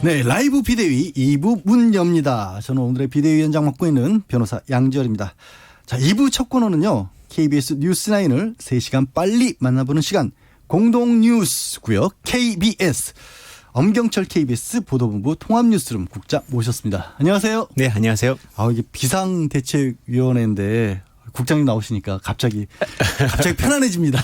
네, 라이브 비대위 2부 문 엽니다. 저는 오늘의 비대위원장 맡고 있는 변호사 양지열입니다. 자, 2부 첫 코너는요, KBS 뉴스9을 3시간 빨리 만나보는 시간, 공동뉴스고요. KBS 엄경철 KBS 보도본부 통합뉴스룸 국장 모셨습니다. 안녕하세요. 네, 안녕하세요. 이게 비상대책위원회인데 국장님 나오시니까 갑자기 편안해집니다.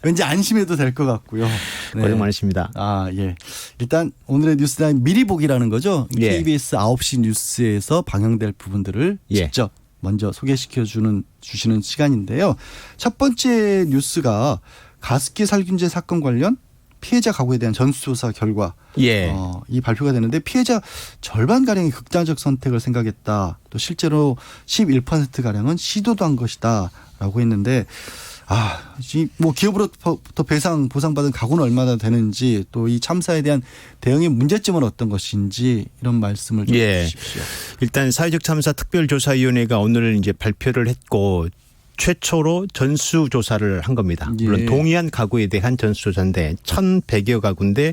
왠지 안심해도 될 것 같고요. 네. 고생 많으십니다. 예. 일단 오늘의 뉴스라인 미리 보기라는 거죠. 예. KBS 9시 뉴스에서 방영될 부분들을 직접 먼저 소개시켜 주시는 시간인데요. 첫 번째 뉴스가 가습기 살균제 사건 관련 피해자 가구에 대한 전수조사 결과 이 발표가 되는데 피해자 절반가량이 극단적 선택을 생각했다. 또 실제로 11%가량은 시도도 한 것이다 라고 했는데 뭐 기업으로부터 보상받은 가구는 얼마나 되는지 또 이 참사에 대한 대응의 문제점은 어떤 것인지 이런 말씀을 좀 해주십시오. 일단 사회적 참사 특별조사위원회가 오늘 이제 발표를 했고 최초로 전수조사를 한 겁니다. 물론 동의한 가구에 대한 전수조사인데 1,100여 가구인데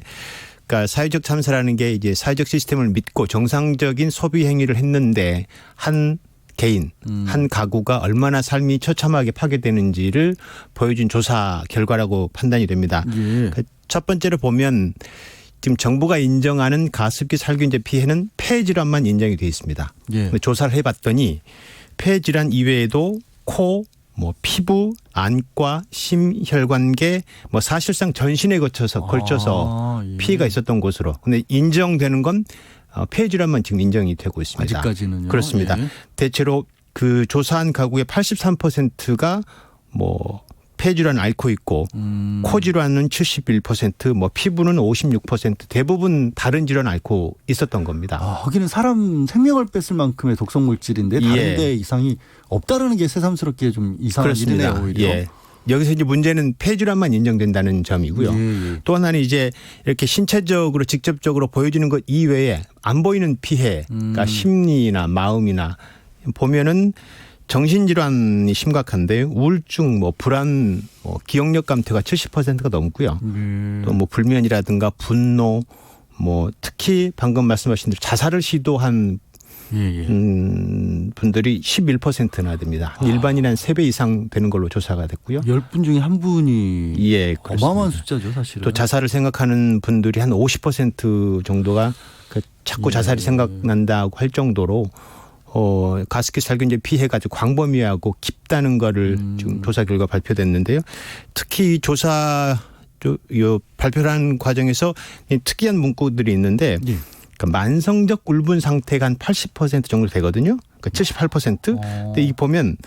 그러니까 사회적 참사라는 게 이제 사회적 시스템을 믿고 정상적인 소비 행위를 했는데 한 개인, 한 가구가 얼마나 삶이 처참하게 파괴되는지를 보여준 조사 결과라고 판단이 됩니다. 첫 번째로 보면 지금 정부가 인정하는 가습기 살균제 피해는 폐질환만 인정이 되어 있습니다. 조사를 해봤더니 폐질환 이외에도 코, 피부, 안과, 심혈관계, 사실상 전신에 걸쳐서 피해가 있었던 것으로. 근데 인정되는 건 폐질환만 지금 인정이 되고 있습니다. 아직까지는요. 그렇습니다. 대체로 그 조사한 가구의 83%가 폐질환을 앓고 있고 코 질환은 71%, 피부는 56% 대부분 다른 질환을 앓고 있었던 겁니다. 하기는 사람 생명을 뺏을 만큼의 독성 물질인데 다른 데 이상이 없다라는 게 새삼스럽게 좀 이상한 일이네요. 오히려. 여기서 이제 문제는 폐질환만 인정된다는 점이고요. 또 하나는 이제 이렇게 신체적으로 직접적으로 보여지는 것 이외에 안 보이는 피해가 심리나 마음이나 보면은 정신질환이 심각한데 우울증, 불안, 기억력 감퇴가 70%가 넘고요. 또 불면이라든가 분노, 특히 방금 말씀하신 대로 자살을 시도한 분들이 11%나 됩니다. 일반인 한 3배 이상 되는 걸로 조사가 됐고요. 10분 중에 한 분이 어마어마한 숫자죠, 사실은. 또 자살을 생각하는 분들이 한 50% 정도가 자꾸 자살이 생각난다고 할 정도로 가습기 살균제 피해가 아주 광범위하고 깊다는 거를 지금 조사 결과 발표됐는데요. 특히 발표를 한 과정에서 특이한 문구들이 있는데 그러니까 만성적 울분 상태가 한 80% 정도 되거든요. 그러니까 78%. 근데 이 보면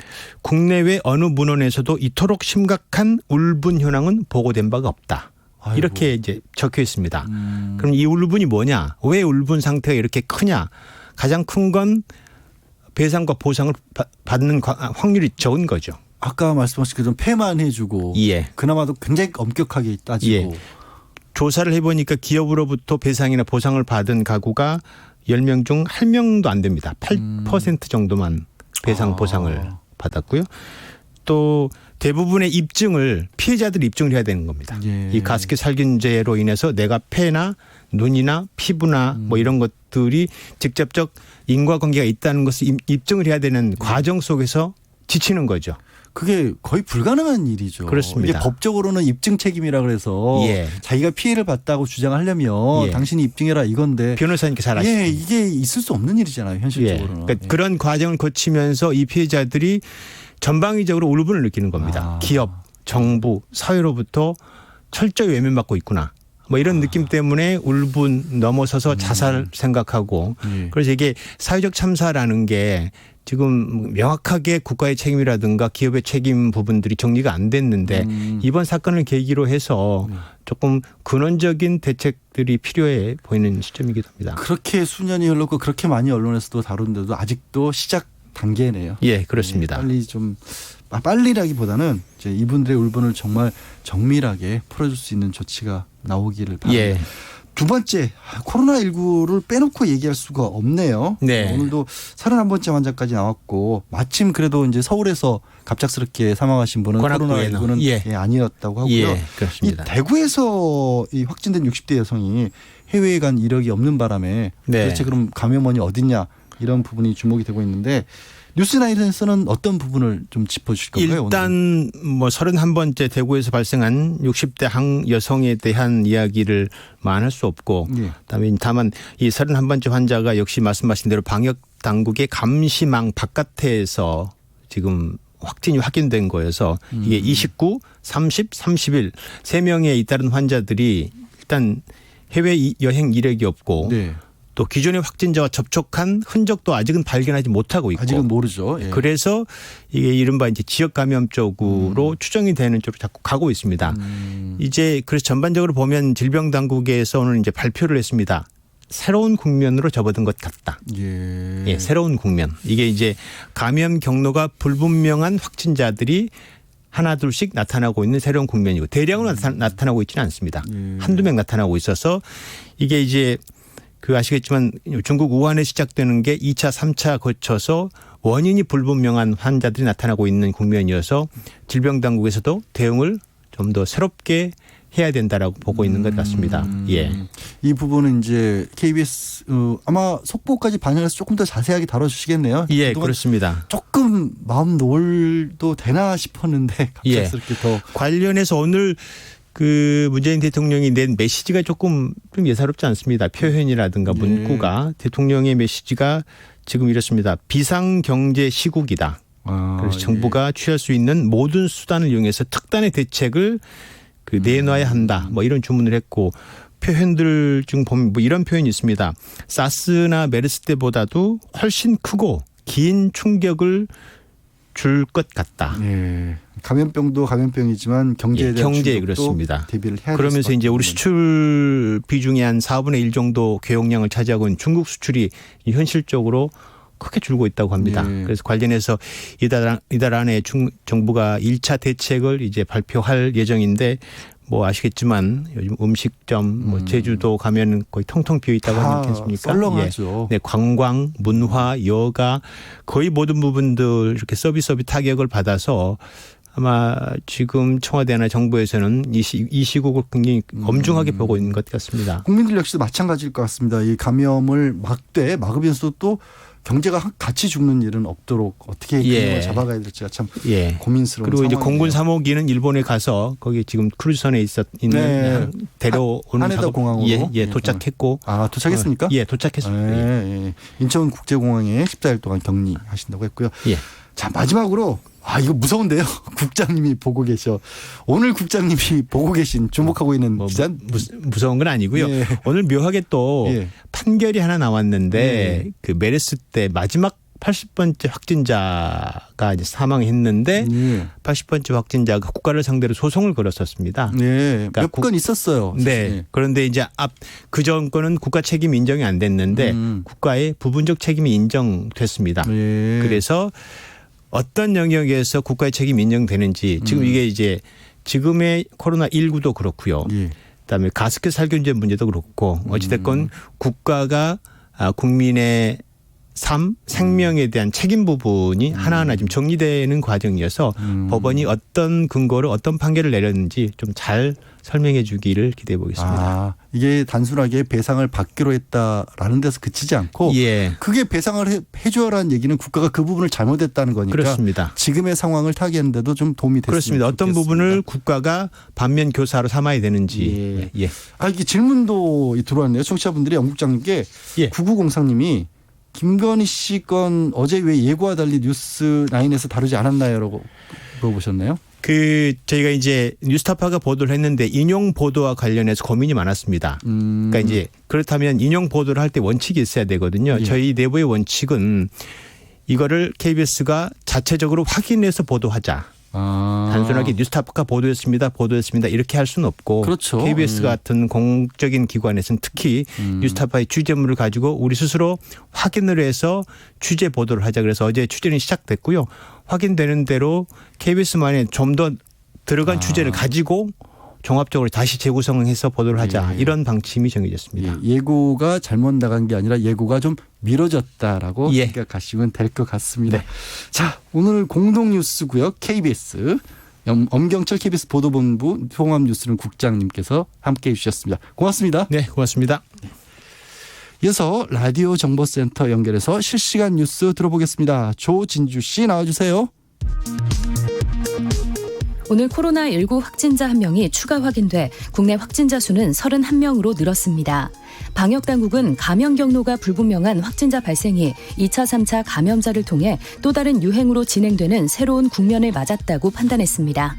국내외 어느 문헌에서도 이토록 심각한 울분 현황은 보고된 바가 없다. 이렇게 이제 적혀 있습니다. 그럼 이 울분이 뭐냐? 왜 울분 상태가 이렇게 크냐? 가장 큰 건 배상과 보상을 받는 확률이 적은 거죠. 아까 말씀하신 그런 폐만 해주고 그나마도 굉장히 엄격하게 따지고. 조사를 해보니까 기업으로부터 배상이나 보상을 받은 가구가 10명 중 1명도 안 됩니다. 8% 정도만 배상 보상을 받았고요. 또 대부분의 입증을 피해자들이 입증을 해야 되는 겁니다. 이 가습기 살균제로 인해서 내가 폐나 눈이나 피부나 이런 것들이 직접적 인과관계가 있다는 것을 입증을 해야 되는 과정 속에서 지치는 거죠. 그게 거의 불가능한 일이죠. 그렇습니다. 이게 법적으로는 입증 책임이라 그래서 자기가 피해를 봤다고 주장하려면 당신이 입증해라 이건데 변호사님께 잘 아시죠. 이게 있을 수 없는 일이잖아요. 현실적으로는. 그러니까 그런 과정을 거치면서 이 피해자들이 전방위적으로 울분을 느끼는 겁니다. 기업, 정부, 사회로부터 철저히 외면받고 있구나. 이런 느낌 때문에 울분 넘어서서 자살 생각하고 그래서 이게 사회적 참사라는 게 지금 명확하게 국가의 책임이라든가 기업의 책임 부분들이 정리가 안 됐는데 이번 사건을 계기로 해서 조금 근원적인 대책들이 필요해 보이는 시점이기도 합니다. 그렇게 수년이 흘렀고 그렇게 많이 언론에서도 다룬데도 아직도 시작 단계네요. 그렇습니다. 빨리 좀 빨리라기보다는 이제 이분들의 울분을 정말 정밀하게 풀어줄 수 있는 조치가 나오기를 바랍니다. 두 번째, 코로나19를 빼놓고 얘기할 수가 없네요. 오늘도 31번째 환자까지 나왔고 마침 그래도 이제 서울에서 갑작스럽게 사망하신 분은 코로나19는 예. 아니었다고 하고요. 예, 그렇습니다. 이 대구에서 이 확진된 60대 여성이 해외에 간 이력이 없는 바람에 네. 도대체 그럼 감염원이 어딨냐 이런 부분이 주목이 되고 있는데 뉴스나인에서는 어떤 부분을 좀 짚어주실 건가요? 일단 뭐 31번째 대구에서 발생한 60대 한 여성에 대한 이야기를 안 할 수 없고 예. 다만 이 31번째 환자가 역시 말씀하신 대로 방역 당국의 감시망 바깥에서 지금 확진이 확인된 거여서 이게 29, 30, 31 3명의 잇따른 환자들이 일단 해외 여행 이력이 없고 네. 또 기존의 확진자와 접촉한 흔적도 아직은 발견하지 못하고 있고 아직은 모르죠. 예. 그래서 이게 이른바 이제 지역 감염 쪽으로 추정이 되는 쪽으로 자꾸 가고 있습니다. 이제 그래서 전반적으로 보면 질병 당국에서 오늘 이제 발표를 했습니다. 새로운 국면으로 접어든 것 같다. 예. 예, 새로운 국면. 이게 이제 감염 경로가 불분명한 확진자들이 하나 둘씩 나타나고 있는 새로운 국면이고 대량으로 나타나고 있지는 않습니다. 한두 명 나타나고 있어서 이게 이제 그 아시겠지만 중국 우한에 시작되는 게 2차, 3차 거쳐서 원인이 불분명한 환자들이 나타나고 있는 국면이어서 질병당국에서도 대응을 좀 더 새롭게 해야 된다라고 보고 있는 것 같습니다. 예. 이 부분은 이제 KBS 아마 속보까지 반영해서 조금 더 자세하게 다뤄주시겠네요. 예, 그렇습니다. 조금 마음 놓을도 되나 싶었는데 갑작스럽게 더 관련해서 오늘 그 문재인 대통령이 낸 메시지가 조금 좀 예사롭지 않습니다. 표현이라든가 문구가 대통령의 메시지가 지금 이렇습니다. 비상경제 시국이다. 그래서 정부가 취할 수 있는 모든 수단을 이용해서 특단의 대책을 내놔야 한다. 뭐 이런 주문을 했고 표현들 중 보면 뭐 이런 표현이 있습니다. 사스나 메르스 때보다도 훨씬 크고 긴 충격을 줄 것 같다. 예. 감염병도 감염병이지만 경제에 대한 경제 충격도 그렇습니다. 대비를 해야 그러면서 이제 우리 수출 비중의 한 4분의 1 정도 교역량을 차지하고 있는 중국 수출이 현실적으로 크게 줄고 있다고 합니다. 예. 그래서 관련해서 이달 안에 정부가 1차 대책을 이제 발표할 예정인데 뭐 아시겠지만 요즘 음식점, 뭐 제주도 가면 거의 텅텅 비어 있다고 하지 않습니까? 썰렁하죠. 네, 관광, 문화, 여가 거의 모든 부분들 이렇게 서비스 타격을 받아서 아마 지금 청와대나 정부에서는 이 시국을 굉장히 엄중하게 보고 있는 것 같습니다. 국민들 역시도 마찬가지일 것 같습니다. 이 감염을 막으면서도 또 경제가 같이 죽는 일은 없도록 어떻게 균형을 잡아가야 될지가 참 고민스러운 그리고 상황이네요. 이제 공군 3호기는 일본에 가서 거기 지금 크루즈선에 있는 데려오는 하네다 공항으로 도착했고 도착했습니까? 예, 도착했습니다. 예. 인천국제공항에 14일 동안 격리하신다고 했고요. 자, 마지막으로 이거 무서운데요. 국장님이 보고 계셔. 오늘 국장님이 보고 계신 주목하고 있는 기자 무서운 건 아니고요. 오늘 묘하게 또 판결이 하나 나왔는데 그 메르스 때 마지막 80번째 확진자가 이제 사망했는데 80번째 확진자가 국가를 상대로 소송을 걸었었습니다. 그러니까 몇 건 있었어요. 네. 그런데 이제 그 전 거는 국가 책임 인정이 안 됐는데 국가의 부분적 책임이 인정됐습니다. 그래서 어떤 영역에서 국가의 책임 인정되는지 지금 이게 이제 지금의 코로나19도 그렇고요. 그다음에 가습기 살균제 문제도 그렇고 어찌됐건 국가가 국민의 삶, 생명에 대한 책임 부분이 하나하나 지금 정리되는 과정이어서 법원이 어떤 근거로 어떤 판결을 내렸는지 좀 잘 설명해 주기를 기대해 보겠습니다. 이게 단순하게 배상을 받기로 했다라는 데서 그치지 않고 그게 배상을 해줘라는 얘기는 국가가 그 부분을 잘못했다는 거니까 그렇습니다. 지금의 상황을 타개하는 데도 좀 도움이 됐습니다. 그렇습니다. 어떤 부분을 국가가 반면 교사로 삼아야 되는지. 이게 질문도 들어왔네요. 청취자분들이 영 국장님께 9903님이 김건희 씨 건 어제 왜 예고와 달리 뉴스9에서 다루지 않았나요?라고 물어보셨네요. 저희가 이제 뉴스타파가 보도를 했는데 인용 보도와 관련해서 고민이 많았습니다. 그러니까 이제 그렇다면 인용 보도를 할 때 원칙이 있어야 되거든요. 저희 내부의 원칙은 이거를 KBS가 자체적으로 확인해서 보도하자. 단순하게 뉴스타파가 보도했습니다 이렇게 할 수는 없고 그렇죠. KBS 같은 공적인 기관에서는 특히 뉴스타파의 취재물을 가지고 우리 스스로 확인을 해서 취재 보도를 하자. 그래서 어제 취재는 시작됐고요. 확인되는 대로 KBS만의 좀 더 들어간 취재를 가지고 종합적으로 다시 재구성해서 보도를 하자. 예. 이런 방침이 정해졌습니다. 예, 예고가 잘못 나간 게 아니라 예고가 좀 미뤄졌다라고 예. 생각하시면 될 것 같습니다. 네. 자, 오늘 공동뉴스고요. KBS 엄경철 KBS 보도본부 통합뉴스룸 국장님께서 함께해 주셨습니다. 고맙습니다. 네, 고맙습니다. 이어서 라디오 정보센터 연결해서 실시간 뉴스 들어보겠습니다. 조진주 씨 나와주세요. 오늘 코로나19 확진자 1명이 추가 확인돼 국내 확진자 수는 31명으로 늘었습니다. 방역당국은 감염 경로가 불분명한 확진자 발생이 2차, 3차 감염자를 통해 또 다른 유행으로 진행되는 새로운 국면을 맞았다고 판단했습니다.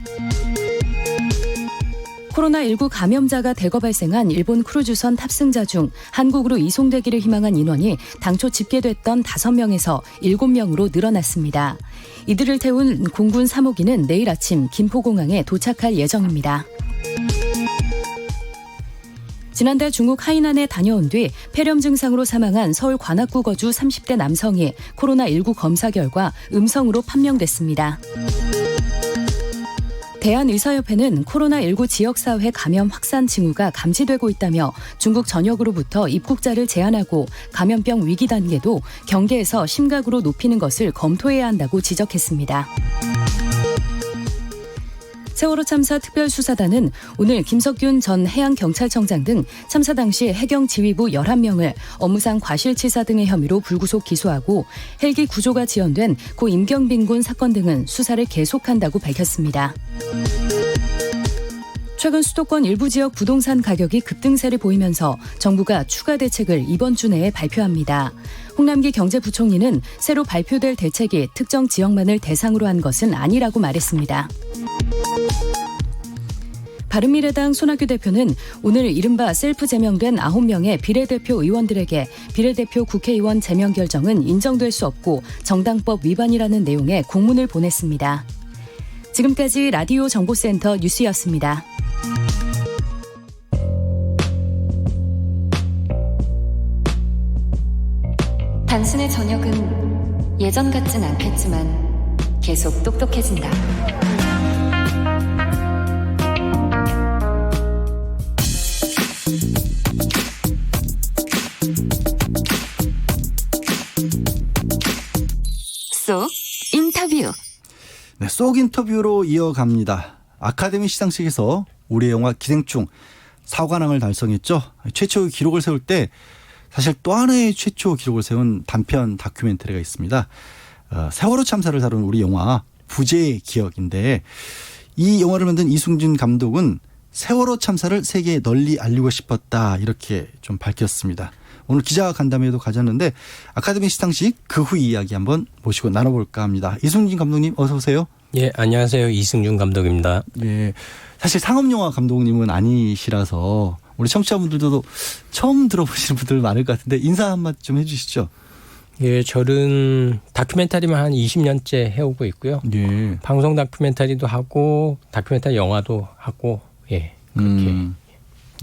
코로나19 감염자가 대거 발생한 일본 크루즈선 탑승자 중 한국으로 이송되기를 희망한 인원이 당초 집계됐던 5명에서 7명으로 늘어났습니다. 이들을 태운 공군 3호기는 내일 아침 김포공항에 도착할 예정입니다. 지난달 중국 하이난에 다녀온 뒤 폐렴 증상으로 사망한 서울 관악구 거주 30대 남성이 코로나19 검사 결과 음성으로 판명됐습니다. 대한의사협회는 코로나19 지역사회 감염 확산 징후가 감지되고 있다며 중국 전역으로부터 입국자를 제한하고 감염병 위기 단계도 경계에서 심각으로 높이는 것을 검토해야 한다고 지적했습니다. 세월호 참사 특별수사단은 오늘 김석균 전 해양경찰청장 등 참사 당시 해경지휘부 11명을 업무상 과실치사 등의 혐의로 불구속 기소하고 헬기 구조가 지연된 고 임경빈 군 사건 등은 수사를 계속한다고 밝혔습니다. 최근 수도권 일부 지역 부동산 가격이 급등세를 보이면서 정부가 추가 대책을 이번 주 내에 발표합니다. 홍남기 경제부총리는 새로 발표될 대책이 특정 지역만을 대상으로 한 것은 아니라고 말했습니다. 바른미래당 손학규 대표는 오늘 이른바 셀프 제명된 9명의 비례대표 의원들에게 비례대표 국회의원 제명 결정은 인정될 수 없고 정당법 위반이라는 내용의 공문을 보냈습니다. 지금까지 라디오 정보센터 뉴스였습니다. 당신의 저녁은 예전 같진 않겠지만 계속 똑똑해진다. 쏙 인터뷰. 네, 쏙 인터뷰로 이어갑니다. 아카데미 시상식에서 우리 영화 기생충 사관왕을 달성했죠. 최초의 기록을 세울 때 사실 또 하나의 최초 기록을 세운 단편 다큐멘터리가 있습니다. 세월호 참사를 다룬 우리 영화 부재의 기억인데 이 영화를 만든 이승준 감독은 세월호 참사를 세계에 널리 알리고 싶었다 이렇게 좀 밝혔습니다. 오늘 기자 간담회도 가졌는데 아카데미 시상식 그 후 이야기 한번 모시고 나눠볼까 합니다. 이승준 감독님 어서 오세요. 예, 안녕하세요. 이승준 감독입니다. 예, 사실 상업영화 감독님은 아니시라서 우리 청취자분들도 처음 들어보시는 분들 많을 것 같은데 인사 한마디 좀 해주시죠. 예, 저는 다큐멘터리만 한 20년째 해오고 있고요. 예. 방송 다큐멘터리도 하고 다큐멘터리 영화도 하고 예, 그렇게.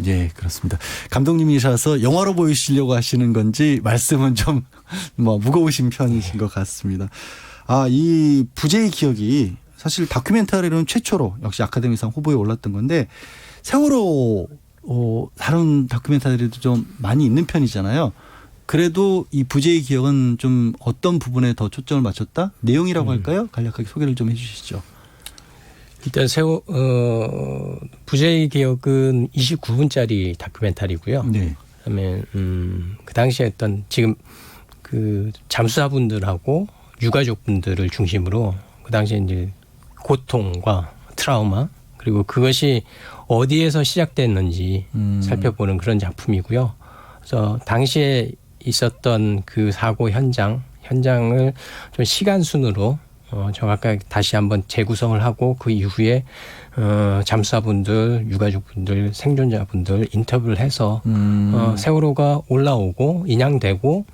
예, 그렇습니다. 감독님이셔서 영화로 보이시려고 하시는 건지 말씀은 좀 뭐 무거우신 편이신 것 같습니다. 아, 이 부재의 기억이 사실 다큐멘터리로는 최초로 역시 아카데미상 후보에 올랐던 건데 세월호 다른 다큐멘터리도 좀 많이 있는 편이잖아요. 그래도 이 부재의 기억은 좀 어떤 부분에 더 초점을 맞췄다? 내용이라고 할까요? 간략하게 소개를 좀 해 주시죠. 일단 부재의 기억은 29분짜리 다큐멘터리고요. 네. 그다음에 그 당시에 했던 지금 그 잠수사분들하고 유가족분들을 중심으로 그 당시에 이제 고통과 트라우마 그리고 그것이 어디에서 시작됐는지 살펴보는 그런 작품이고요. 그래서 당시에 있었던 그 사고 현장을 좀 시간 순으로 정확하게 다시 한번 재구성을 하고 그 이후에 잠수사분들, 유가족분들, 생존자분들 인터뷰를 해서 세월호가 올라오고 인양되고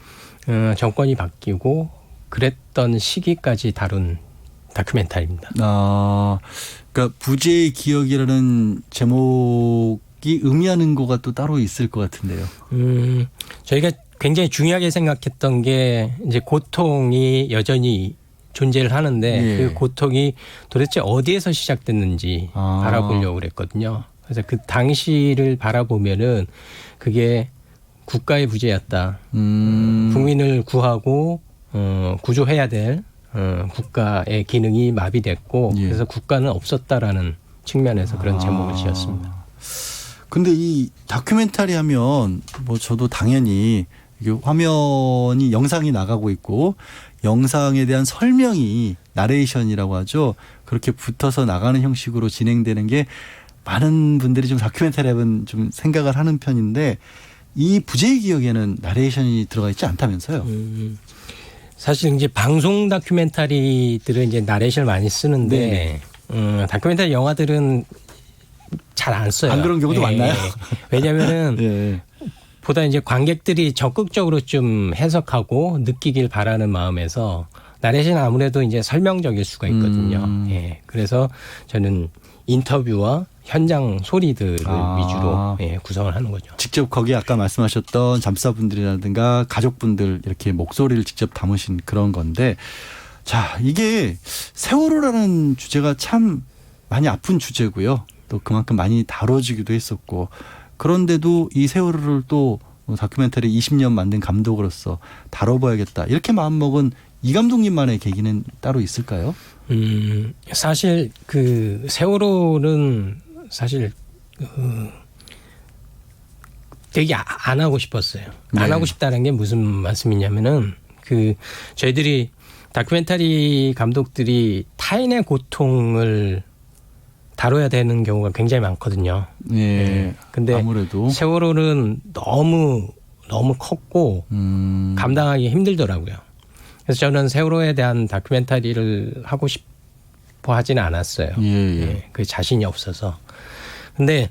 정권이 바뀌고 그랬던 시기까지 다룬 다큐멘터리입니다. 아, 그러니까 부재의 기억이라는 제목이 의미하는 거가 또 따로 있을 것 같은데요. 저희가 굉장히 중요하게 생각했던 게 이제 고통이 여전히 존재를 하는데 예. 그 고통이 도대체 어디에서 시작됐는지 알아보려고 그랬거든요. 그래서 그 당시를 바라보면은 그게 국가의 부재였다. 국민을 구하고 구조해야 될 국가의 기능이 마비됐고 예. 그래서 국가는 없었다라는 측면에서 그런 제목을 지었습니다. 근데 이 다큐멘터리 하면 뭐 저도 당연히 이게 화면이 영상이 나가고 있고 영상에 대한 설명이 나레이션이라고 하죠. 그렇게 붙어서 나가는 형식으로 진행되는 게 많은 분들이 좀 다큐멘터리 하면 좀 생각을 하는 편인데 이 부제의 기억에는 나레이션이 들어가 있지 않다면서요. 사실 이제 방송 다큐멘터리들은 이제 나레이션을 많이 쓰는데 다큐멘터리 영화들은 잘 안 써요. 안 그런 경우도 많나요? 왜냐하면은 예. 보다 이제 관객들이 적극적으로 좀 해석하고 느끼길 바라는 마음에서 나레이션은 아무래도 이제 설명적일 수가 있거든요. 예. 그래서 저는 인터뷰와 현장 소리들을 위주로 구성을 하는 거죠. 직접 거기 아까 말씀하셨던 잠수사분들이라든가 가족분들 이렇게 목소리를 직접 담으신 그런 건데 자 이게 세월호라는 주제가 참 많이 아픈 주제고요. 또 그만큼 많이 다뤄지기도 했었고 그런데도 이 세월호를 또 다큐멘터리 20년 만든 감독으로서 다뤄봐야겠다 이렇게 마음먹은 이 감독님만의 계기는 따로 있을까요? 사실 그 세월호는 사실 되게 안 하고 싶었어요. 안 네. 하고 싶다는 게 무슨 말씀이냐면은 그 저희들이 다큐멘터리 감독들이 타인의 고통을 다뤄야 되는 경우가 굉장히 많거든요. 예. 근데 아무래도 세월호는 너무 컸고 감당하기 힘들더라고요. 그래서 저는 세월호에 대한 다큐멘터리를 하고 싶어 하지는 않았어요. 예. 그 자신이 없어서. 근데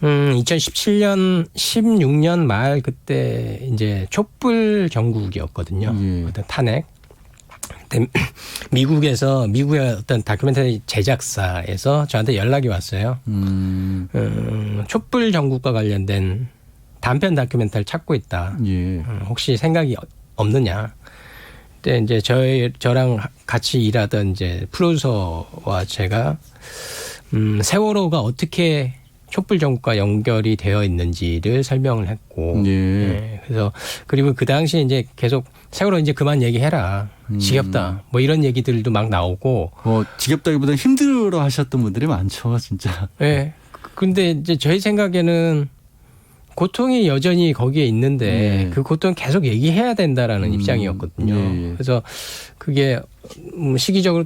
2017년 16년 말 그때 이제 촛불 정국이었거든요. 예. 어떤 탄핵. 그때 미국의 어떤 다큐멘터리 제작사에서 저한테 연락이 왔어요. 촛불 정국과 관련된 단편 다큐멘터리를 찾고 있다. 예. 혹시 생각이 없느냐? 그때 이제 저랑 같이 일하던 이제 프로듀서와 제가 세월호가 어떻게 촛불 정국과 연결이 되어 있는지를 설명을 했고, 예. 그래서 그리고 그 당시에 이제 계속 세월호 이제 그만 얘기해라, 지겹다, 뭐 이런 얘기들도 막 나오고, 지겹다기보다는 힘들어 하셨던 분들이 많죠, 진짜. 예. 근데 이제 저희 생각에는 고통이 여전히 거기에 있는데 그 고통 계속 얘기해야 된다라는 입장이었거든요. 예. 그래서 그게 시기적으로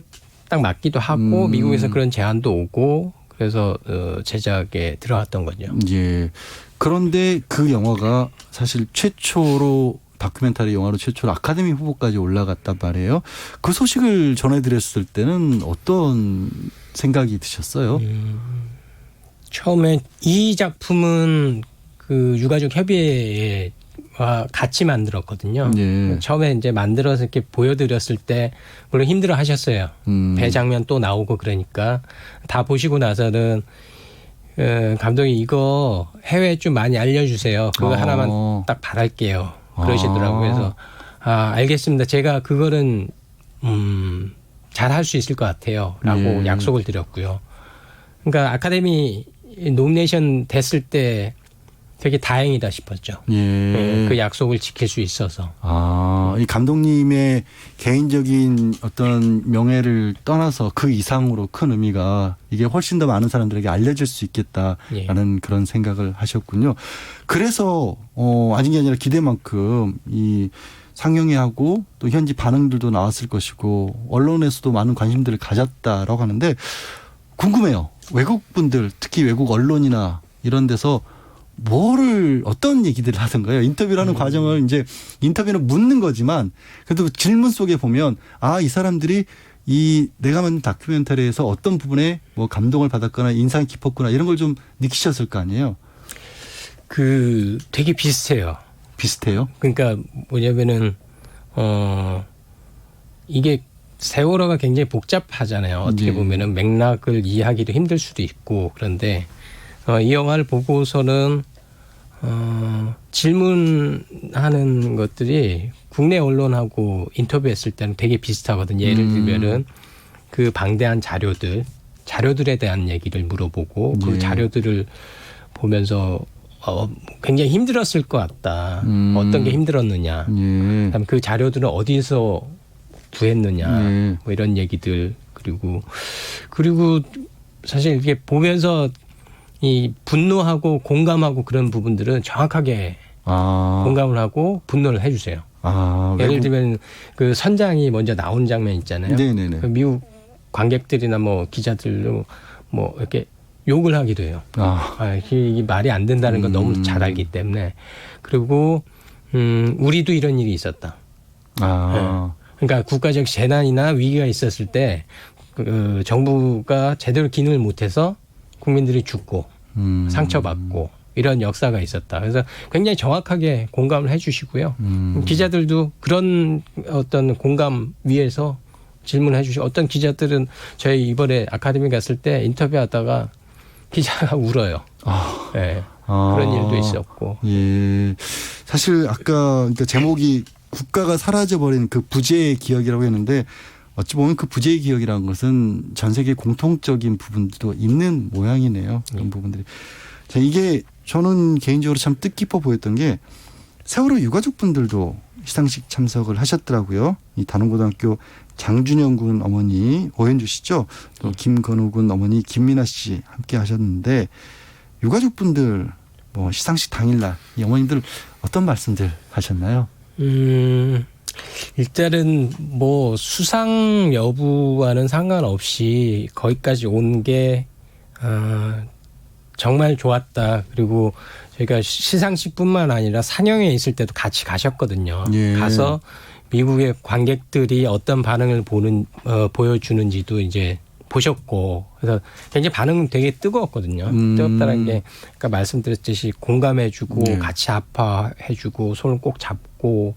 딱 맞기도 하고 미국에서 그런 제안도 오고 그래서 제작에 들어갔던 거죠. 예. 그런데 그 영화가 사실 최초로 다큐멘터리 영화로 최초로 아카데미 후보까지 올라갔단 말이에요. 그 소식을 전해드렸을 때는 어떤 생각이 드셨어요? 처음에 이 작품은 그 유가족 협의회와 같이 만들었거든요. 예. 처음에 이제 만들어서 이렇게 보여드렸을 때 물론 힘들어 하셨어요. 배 장면 또 나오고 그러니까 다 보시고 나서는 감독이 이거 해외에 좀 많이 알려주세요. 그거 하나만 딱 바랄게요. 그러시더라고요. 그래서 알겠습니다. 제가 그거는 잘 할 수 있을 것 같아요. 라고 약속을 드렸고요. 그러니까 아카데미 노미네이션 됐을 때 되게 다행이다 싶었죠. 예. 그 약속을 지킬 수 있어서. 이 감독님의 개인적인 어떤 명예를 떠나서 그 이상으로 큰 의미가 이게 훨씬 더 많은 사람들에게 알려질 수 있겠다라는 그런 생각을 하셨군요. 그래서 아닌 게 아니라 기대만큼 이 상영회 하고 또 현지 반응들도 나왔을 것이고 언론에서도 많은 관심들을 가졌다라고 하는데 궁금해요. 외국 분들 특히 외국 언론이나 이런 데서 어떤 얘기들을 하던가요? 인터뷰를 하는 과정을 이제 인터뷰는 묻는 거지만 그래도 질문 속에 보면 이 사람들이 내가 만든 다큐멘터리에서 어떤 부분에 뭐 감동을 받았거나 인상이 깊었구나 이런 걸 좀 느끼셨을 거 아니에요? 되게 비슷해요. 비슷해요? 그러니까 뭐냐면은 이게 세월호가 굉장히 복잡하잖아요. 어떻게 보면은 맥락을 이해하기도 힘들 수도 있고 그런데 이 영화를 보고서는 질문하는 것들이 국내 언론하고 인터뷰했을 때는 되게 비슷하거든요. 예를 들면은 그 방대한 자료들 자료들에 대한 얘기를 물어보고 그 예. 자료들을 보면서 굉장히 힘들었을 것 같다. 어떤 게 힘들었느냐. 예. 그다음 그 자료들은 어디서 구했느냐. 예. 뭐 이런 얘기들 그리고 사실 이렇게 보면서 이 분노하고 공감하고 그런 부분들은 정확하게 공감을 하고 분노를 해주세요. 예를 들면 그 선장이 먼저 나오는 장면 있잖아요. 네네네. 그 미국 관객들이나 뭐 기자들로 뭐 이렇게 욕을 하기도 해요. 이게 말이 안 된다는 걸 너무 잘 알기 때문에. 그리고 우리도 이런 일이 있었다. 그러니까 국가적 재난이나 위기가 있었을 때 그 정부가 제대로 기능을 못해서 국민들이 죽고 상처받고 이런 역사가 있었다. 그래서 굉장히 정확하게 공감을 해주시고요. 기자들도 그런 어떤 공감 위에서 질문해 주시고 어떤 기자들은 저희 이번에 아카데미 갔을 때 인터뷰하다가 기자가 울어요. 네. 그런 일도 있었고. 예. 사실 아까 그러니까 제목이 국가가 사라져버린 그 부재의 기억이라고 했는데 어찌 보면 그 부재의 기억이라는 것은 전 세계 공통적인 부분도 있는 모양이네요. 그런 부분들이. 자, 이게 저는 개인적으로 참 뜻깊어 보였던 게 세월호 유가족분들도 시상식 참석을 하셨더라고요. 이 단원고등학교 장준영 군 어머니 오현주 씨죠. 또 김건우 군 어머니 김민아 씨 함께 하셨는데 유가족분들 뭐 시상식 당일날 이 어머님들 어떤 말씀들 하셨나요? 일단은 뭐 수상 여부와는 상관없이 거기까지 온 게 정말 좋았다. 그리고 저희가 시상식뿐만 아니라 상영회 있을 때도 같이 가셨거든요. 예. 가서 미국의 관객들이 어떤 반응을 보여주는지도 이제 보셨고 그래서 굉장히 반응은 되게 뜨거웠거든요. 뜨겁다는 게 아까 말씀드렸듯이 공감해주고 네. 같이 아파해주고 손을 꼭 잡고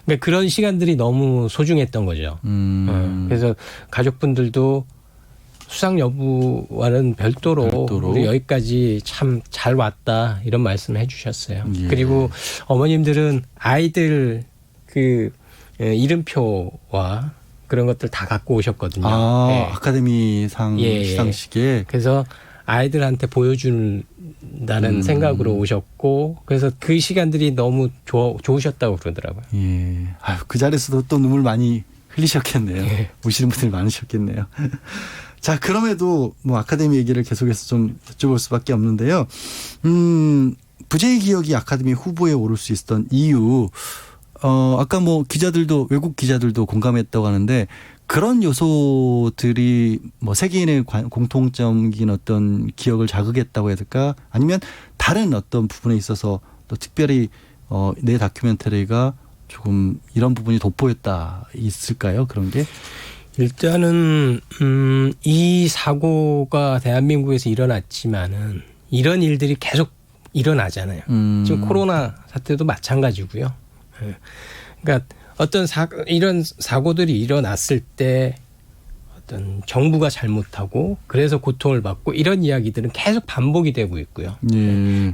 그러니까 그런 시간들이 너무 소중했던 거죠. 그래서 가족분들도 수상 여부와는 별도로 우리 여기까지 참 잘 왔다 이런 말씀을 해주셨어요. 예. 그리고 어머님들은 아이들 그 이름표와 그런 것들 다 갖고 오셨거든요. 네. 아카데미상 시상식에. 그래서 아이들한테 보여준다는 생각으로 오셨고 그래서 그 시간들이 너무 좋으셨다고 그러더라고요. 예. 그 자리에서도 또 눈물 많이 흘리셨겠네요. 예. 우시는 분들이 많으셨겠네요. 자, 그럼에도 뭐 아카데미 얘기를 계속해서 좀 여쭤볼 수밖에 없는데요. 부재의 기억이 아카데미 후보에 오를 수 있었던 이유, 아까 뭐 기자들도 외국 기자들도 공감했다고 하는데 그런 요소들이 뭐 세계인의 공통점인 어떤 기억을 자극했다고 해야 될까? 아니면 다른 어떤 부분에 있어서 또 특별히 내 다큐멘터리가 조금 이런 부분이 돋보였다 있을까요? 그런 게? 일단은 이 사고가 대한민국에서 일어났지만은 이런 일들이 계속 일어나잖아요. 지금 코로나 사태도 마찬가지고요. 그러니까 어떤 이런 사고들이 일어났을 때 어떤 정부가 잘못하고 그래서 고통을 받고 이런 이야기들은 계속 반복이 되고 있고요.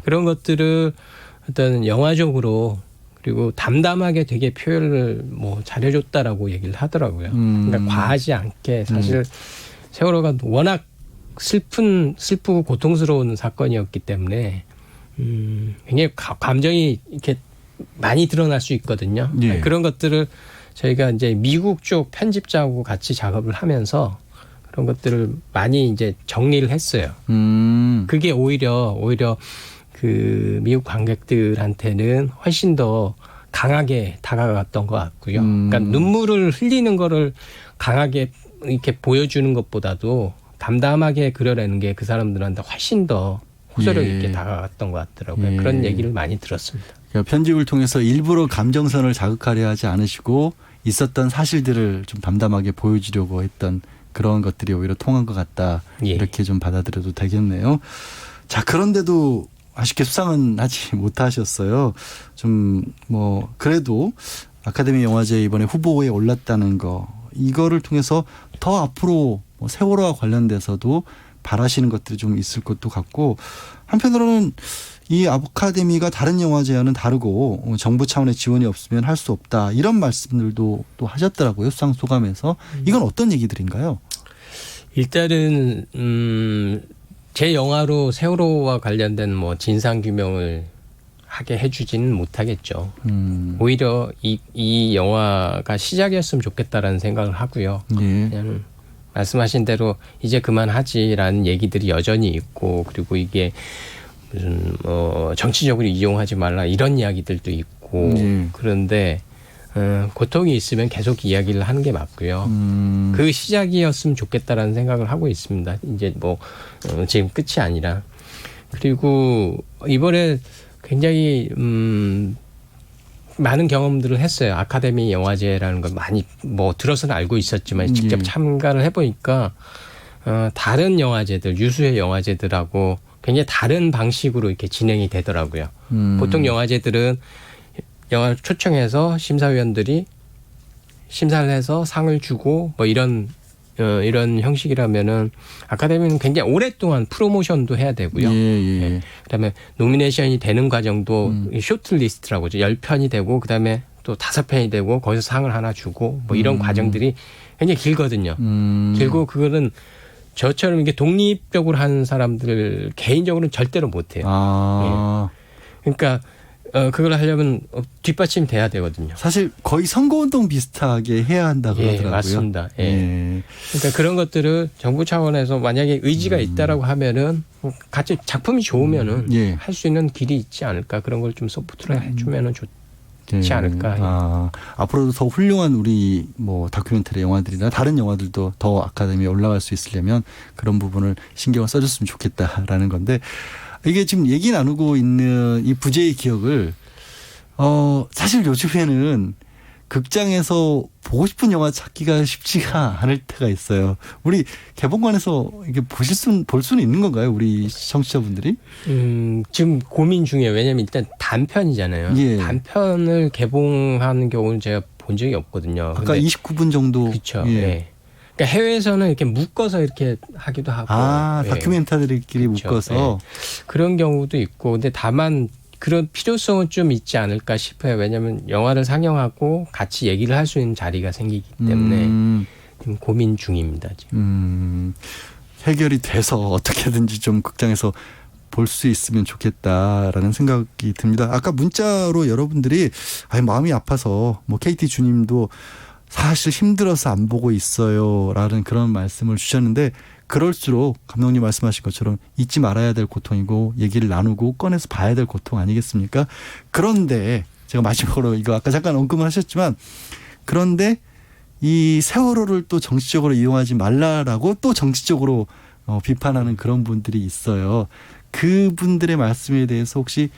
그런 것들을 어떤 영화적으로 그리고 담담하게 되게 표현을 뭐 잘해줬다라고 얘기를 하더라고요. 그러니까 과하지 않게 사실 세월호가 워낙 슬프고 고통스러운 사건이었기 때문에 굉장히 감정이 이렇게 많이 드러날 수 있거든요. 예. 그런 것들을 저희가 이제 미국 쪽 편집자하고 같이 작업을 하면서 그런 것들을 많이 이제 정리를 했어요. 그게 오히려 그 미국 관객들한테는 훨씬 더 강하게 다가갔던 것 같고요. 그러니까 눈물을 흘리는 거를 강하게 이렇게 보여주는 것보다도 담담하게 그려내는 게 그 사람들한테 훨씬 더 호소력 있게 다가갔던 것 같더라고요. 그런 얘기를 많이 들었습니다. 그러니까 편집을 통해서 일부러 감정선을 자극하려 하지 않으시고 있었던 사실들을 좀 담담하게 보여주려고 했던 그런 것들이 오히려 통한 것 같다. 이렇게 좀 받아들여도 되겠네요. 자, 그런데도 아쉽게 수상은 하지 못하셨어요. 좀 뭐 그래도 아카데미 영화제 이번에 후보에 올랐다는 거 이거를 통해서 더 앞으로 뭐 세월호와 관련돼서도 바라시는 것들이 좀 있을 것도 같고 한편으로는 이 아카데미가 다른 영화제와는 다르고 정부 차원의 지원이 없으면 할 수 없다 이런 말씀들도 또 하셨더라고요. 수상 소감에서. 이건 어떤 얘기들인가요? 일단은 제 영화로 세월호와 관련된 뭐 진상 규명을 하게 해주지는 못하겠죠. 오히려 이 영화가 시작이었으면 좋겠다라는 생각을 하고요. 예. 그냥 말씀하신 대로 이제 그만하지라는 얘기들이 여전히 있고, 그리고 이게 무슨 정치적으로 이용하지 말라 이런 이야기들도 있고 예. 그런데 고통이 있으면 계속 이야기를 하는 게 맞고요. 그 시작이었으면 좋겠다라는 생각을 하고 있습니다. 이제 뭐 지금 끝이 아니라. 그리고 이번에 굉장히 많은 경험들을 했어요. 아카데미 영화제라는 걸 많이 뭐 들어서는 알고 있었지만 직접 참가를 해보니까 다른 영화제들, 유수의 영화제들하고 굉장히 다른 방식으로 이렇게 진행이 되더라고요. 보통 영화제들은 영화를 초청해서 심사위원들이 심사를 해서 상을 주고 뭐 이런 형식이라면은 아카데미는 굉장히 오랫동안 프로모션도 해야 되고요. 예. 그다음에 노미네이션이 되는 과정도 쇼트리스트라고 하죠. 10편이 되고 그다음에 또 5편이 되고 거기서 상을 하나 주고 뭐 이런 과정들이 굉장히 길거든요. 길고 그거는 저처럼 이게 독립적으로 하는 사람들 개인적으로는 절대로 못 해요. 예. 그러니까 그걸 하려면 뒷받침이 돼야 되거든요. 사실 거의 선거운동 비슷하게 해야 한다 그러더라고요. 예, 맞습니다. 예. 예. 그러니까 그런 것들을 정부 차원에서 만약에 의지가 있다라고 하면은 같이 작품이 좋으면은 예. 할 수 있는 길이 있지 않을까. 그런 걸 좀 서포트를 해주면은 좋지 않을까. 앞으로도 더 훌륭한 우리 뭐 다큐멘터리 영화들이나 다른 영화들도 더 아카데미에 올라갈 수 있으려면 그런 부분을 신경을 써줬으면 좋겠다라는 건데, 이게 지금 얘기 나누고 있는 이 부재의 기억을 사실 요즘에는 극장에서 보고 싶은 영화 찾기가 쉽지가 않을 때가 있어요. 우리 개봉관에서 이게 볼 수는 있는 건가요, 우리 청취자분들이? 지금 고민 중이에요. 왜냐하면 일단 단편이잖아요. 예. 단편을 개봉하는 경우는 제가 본 적이 없거든요. 아까 29분 정도. 그렇죠. 예. 예. 그러니까 해외에서는 이렇게 묶어서 이렇게 하기도 하고. 예. 다큐멘터리끼리 그렇죠. 묶어서. 예. 그런 경우도 있고. 근데 다만 그런 필요성은 좀 있지 않을까 싶어요. 왜냐하면 영화를 상영하고 같이 얘기를 할 수 있는 자리가 생기기 때문에 좀 고민 중입니다. 지금. 해결이 돼서 어떻게든지 좀 극장에서 볼 수 있으면 좋겠다라는 생각이 듭니다. 아까 문자로 여러분들이 마음이 아파서 뭐 KT 주님도 사실 힘들어서 안 보고 있어요라는 그런 말씀을 주셨는데, 그럴수록 감독님 말씀하신 것처럼 잊지 말아야 될 고통이고 얘기를 나누고 꺼내서 봐야 될 고통 아니겠습니까? 그런데 제가 마지막으로 이거 아까 잠깐 언급을 하셨지만, 그런데 이 세월호를 또 정치적으로 이용하지 말라라고 또 정치적으로 비판하는 그런 분들이 있어요. 그분들의 말씀에 대해서 혹시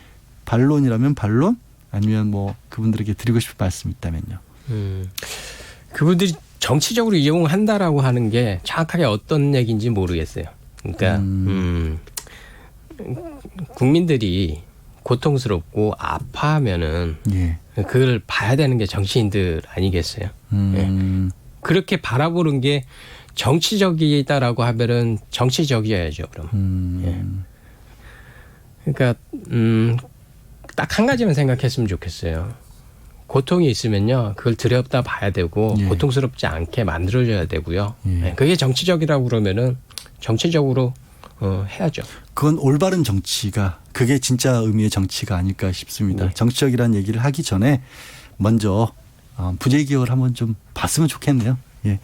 반론이라면 반론? 아니면 뭐 그분들에게 드리고 싶은 말씀이 있다면요. 그분들이 정치적으로 이용한다라고 하는 게 정확하게 어떤 얘기인지 모르겠어요. 그러니까 국민들이 고통스럽고 아파하면은 예. 그걸 봐야 되는 게 정치인들 아니겠어요? 예. 그렇게 바라보는 게 정치적이다라고 하면은 정치적이어야죠. 그럼. 예. 그러니까 딱 한 가지만 생각했으면 좋겠어요. 고통이 있으면요, 그걸 들여다 봐야 되고 예. 고통스럽지 않게 만들어줘야 되고요. 예. 그게 정치적이라고 그러면은 정치적으로 해야죠. 그건 올바른 정치가, 그게 진짜 의미의 정치가 아닐까 싶습니다. 네. 정치적이라는 얘기를 하기 전에 먼저 부재의 기억을 한번 좀 봤으면 좋겠네요. 예.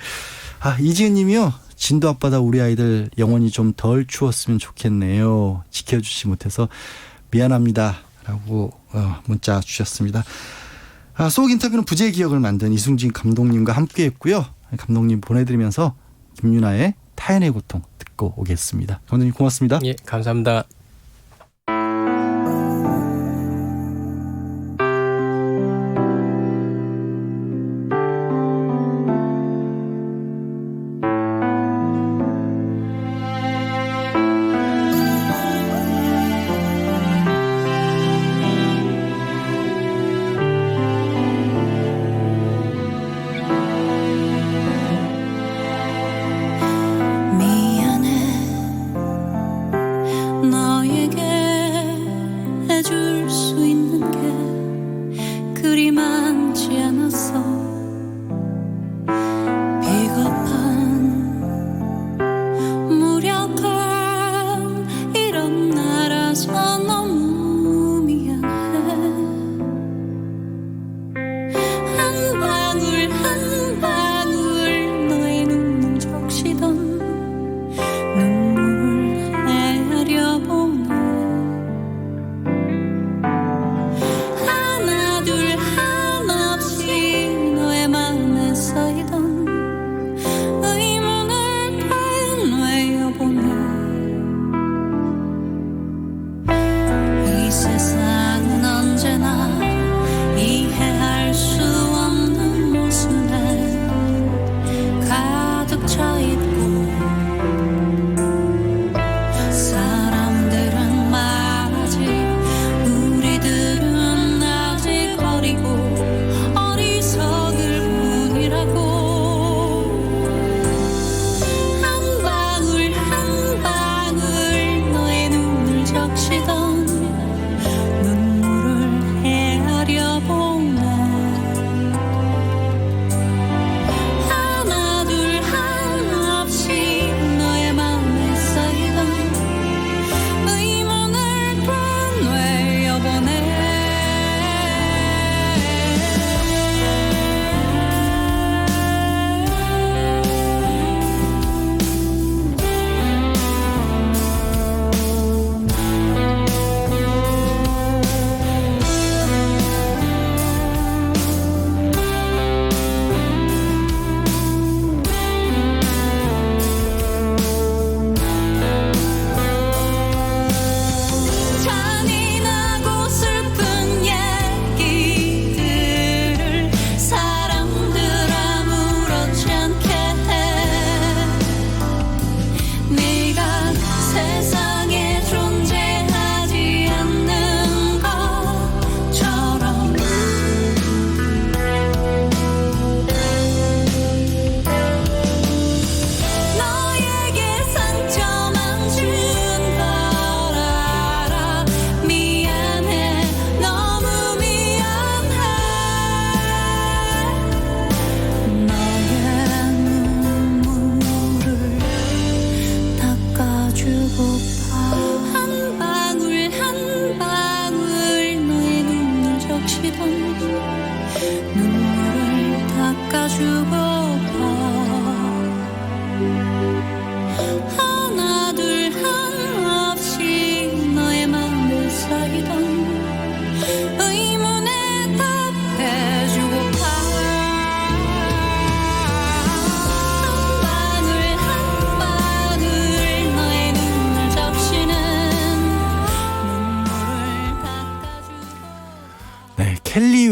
이지은 님이요. 진도 앞바다 우리 아이들 영원히 좀 덜 추웠으면 좋겠네요. 지켜주지 못해서 미안합니다. 라고 문자 주셨습니다. 속 인터뷰는 부재의 기억을 만든 이승진 감독님과 함께 했고요. 감독님 보내드리면서 김윤아의 타인의 고통 듣고 오겠습니다. 감독님 고맙습니다. 예, 감사합니다. 미안해 널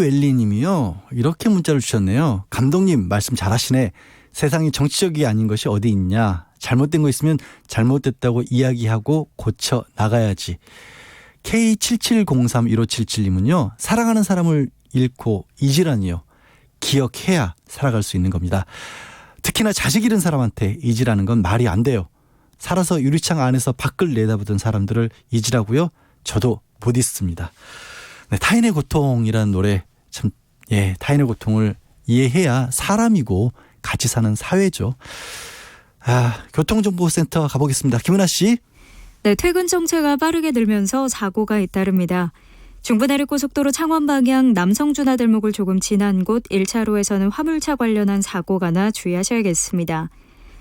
이웰리님이요. 이렇게 문자를 주셨네요. 감독님 말씀 잘하시네. 세상이 정치적이 아닌 것이 어디 있냐. 잘못된 거 있으면 잘못됐다고 이야기하고 고쳐 나가야지. K77031577님은요. 사랑하는 사람을 잃고 잊으라니요. 기억해야 살아갈 수 있는 겁니다. 특히나 자식 잃은 사람한테 잊으라는 건 말이 안 돼요. 살아서 유리창 안에서 밖을 내다보던 사람들을 잊으라고요? 저도 못 잊습니다. 네, 타인의 고통이라는 노래 참 타인의 고통을 이해해야 사람이고 같이 사는 사회죠. 교통정보센터 가보겠습니다. 김은아 씨. 네, 퇴근 정체가 빠르게 늘면서 사고가 잇따릅니다. 중부내륙고속도로 창원 방향 남성준하들목을 조금 지난 곳 1차로에서는 화물차 관련한 사고가 나 주의하셔야겠습니다.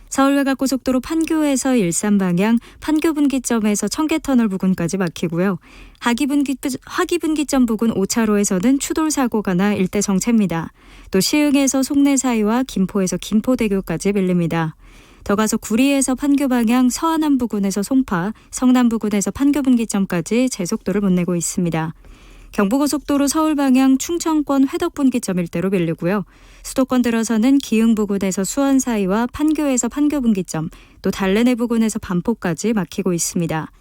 서울외곽고속도로 판교에서 일산 방향 판교분기점에서 청계터널 부근까지 막히고요. 하기분기점 부근 5차로에서는 추돌 사고가 나 일대 정체입니다. 또 시흥에서 송내 사이와 김포에서 김포대교까지 밀립니다. 더 가서 구리에서 판교 방향 서안암 부근에서 송파, 성남 부근에서 판교분기점까지 제속도를 못 내고 있습니다. 경부고속도로 서울 방향 충청권 회덕분기점 일대로 밀리고요. 수도권 들어서는 기흥 부근에서 수원 사이와 판교에서 판교분기점, 또 달래내 부근에서 반포까지 막히고 있습니다.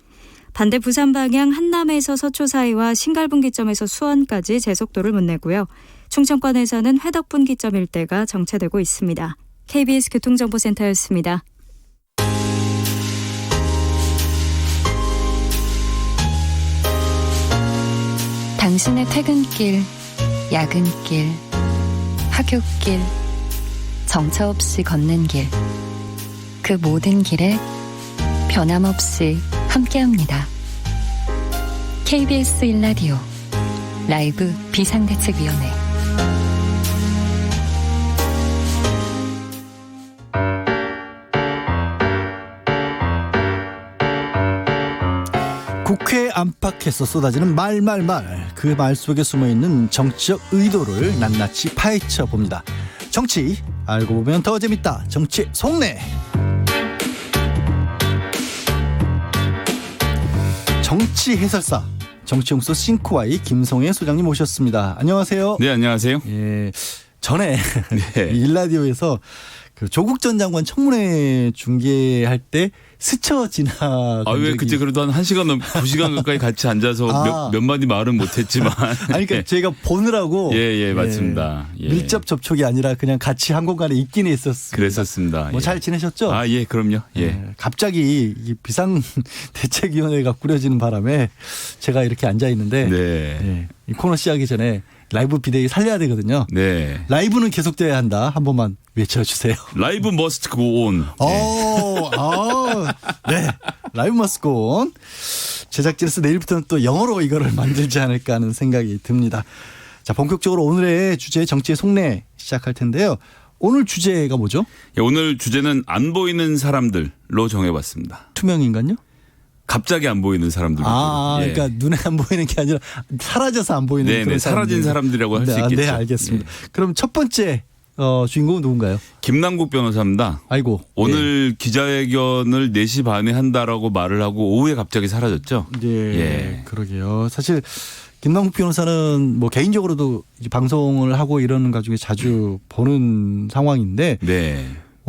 반대 부산 방향 한남에서 서초 사이와 신갈분기점에서 수원까지 제속도를 못 내고요. 충청권에서는 회덕분기점 일대가 정체되고 있습니다. KBS 교통정보센터였습니다. 당신의 퇴근길, 야근길, 학교길, 정처 없이 걷는 길, 그 모든 길에 변함없이 함께합니다. KBS 1라디오 라이브 비상대책위원회. 국회 안팎에서 쏟아지는 말. 그 말 속에 숨어있는 정치적 의도를 낱낱이 파헤쳐 봅니다. 정치 알고 보면 더 재밌다. 정치 속내. 정치 해설사 정치용서 싱크와이 김성애 소장님 모셨습니다. 안녕하세요. 네, 안녕하세요. 전에 일라디오에서 그 조국 전 장관 청문회 중계할 때 스쳐 지나간 왜 그때 그래도 한 1시간 2시간 가까이 같이 앉아서 몇 마디 말은 못했지만. 그러니까 제가 보느라고. 맞습니다. 밀접 접촉이 아니라 그냥 같이 한 공간에 있긴 있었습니다. 그랬었습니다. 잘 지내셨죠? 그럼요. 갑자기 이 비상대책위원회가 꾸려지는 바람에 제가 이렇게 앉아 있는데 이 코너 시작하기 전에 라이브 비대위 살려야 되거든요. 네. 라이브는 계속돼야 한다. 한 번만 외쳐주세요. 라이브 머스트 고온. 네. 라이브 머스트 고온. 제작진에서 내일부터는 또 영어로 이거를 만들지 않을까 하는 생각이 듭니다. 자, 본격적으로 오늘의 주제 정치의 속내 시작할 텐데요. 오늘 주제가 뭐죠? 오늘 주제는 안 보이는 사람들로 정해봤습니다. 투명인간요? 갑자기 안 보이는 사람들. 그러니까 눈에 안 보이는 게 아니라 사라져서 안 보이는 그런 사라진 사람들이라고 할 수 있겠죠. 네, 알겠습니다. 그럼 첫 번째 주인공은 누군가요? 김남국 변호사입니다. 아이고. 오늘 기자회견을 4시 반에 한다라고 말을 하고 오후에 갑자기 사라졌죠. 그러게요. 사실 김남국 변호사는 뭐 개인적으로도 방송을 하고 이러는 것 중에 자주 보는 상황인데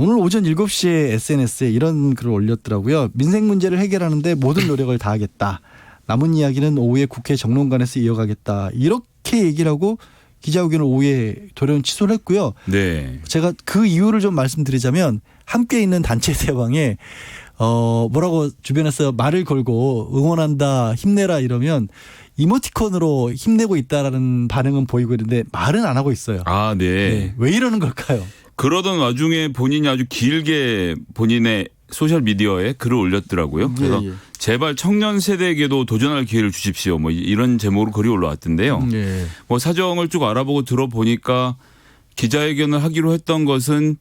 오늘 오전 7시에 SNS에 이런 글을 올렸더라고요. 민생 문제를 해결하는데 모든 노력을 다하겠다. 남은 이야기는 오후에 국회 정론관에서 이어가겠다. 이렇게 얘기를 하고 기자회견을 오후에 돌연 취소를 했고요. 제가 그 이유를 좀 말씀드리자면 함께 있는 단체 대방에 뭐라고 주변에서 말을 걸고 응원한다, 힘내라 이러면 이모티콘으로 힘내고 있다라는 반응은 보이고 있는데 말은 안 하고 있어요. 왜 이러는 걸까요? 그러던 와중에 본인이 아주 길게 본인의 소셜 미디어에 글을 올렸더라고요. 그래서 제발 청년 세대에게도 도전할 기회를 주십시오. 뭐 이런 제목으로 글이 올라왔던데요. 뭐 사정을 쭉 알아보고 들어보니까 기자회견을 하기로 했던 것은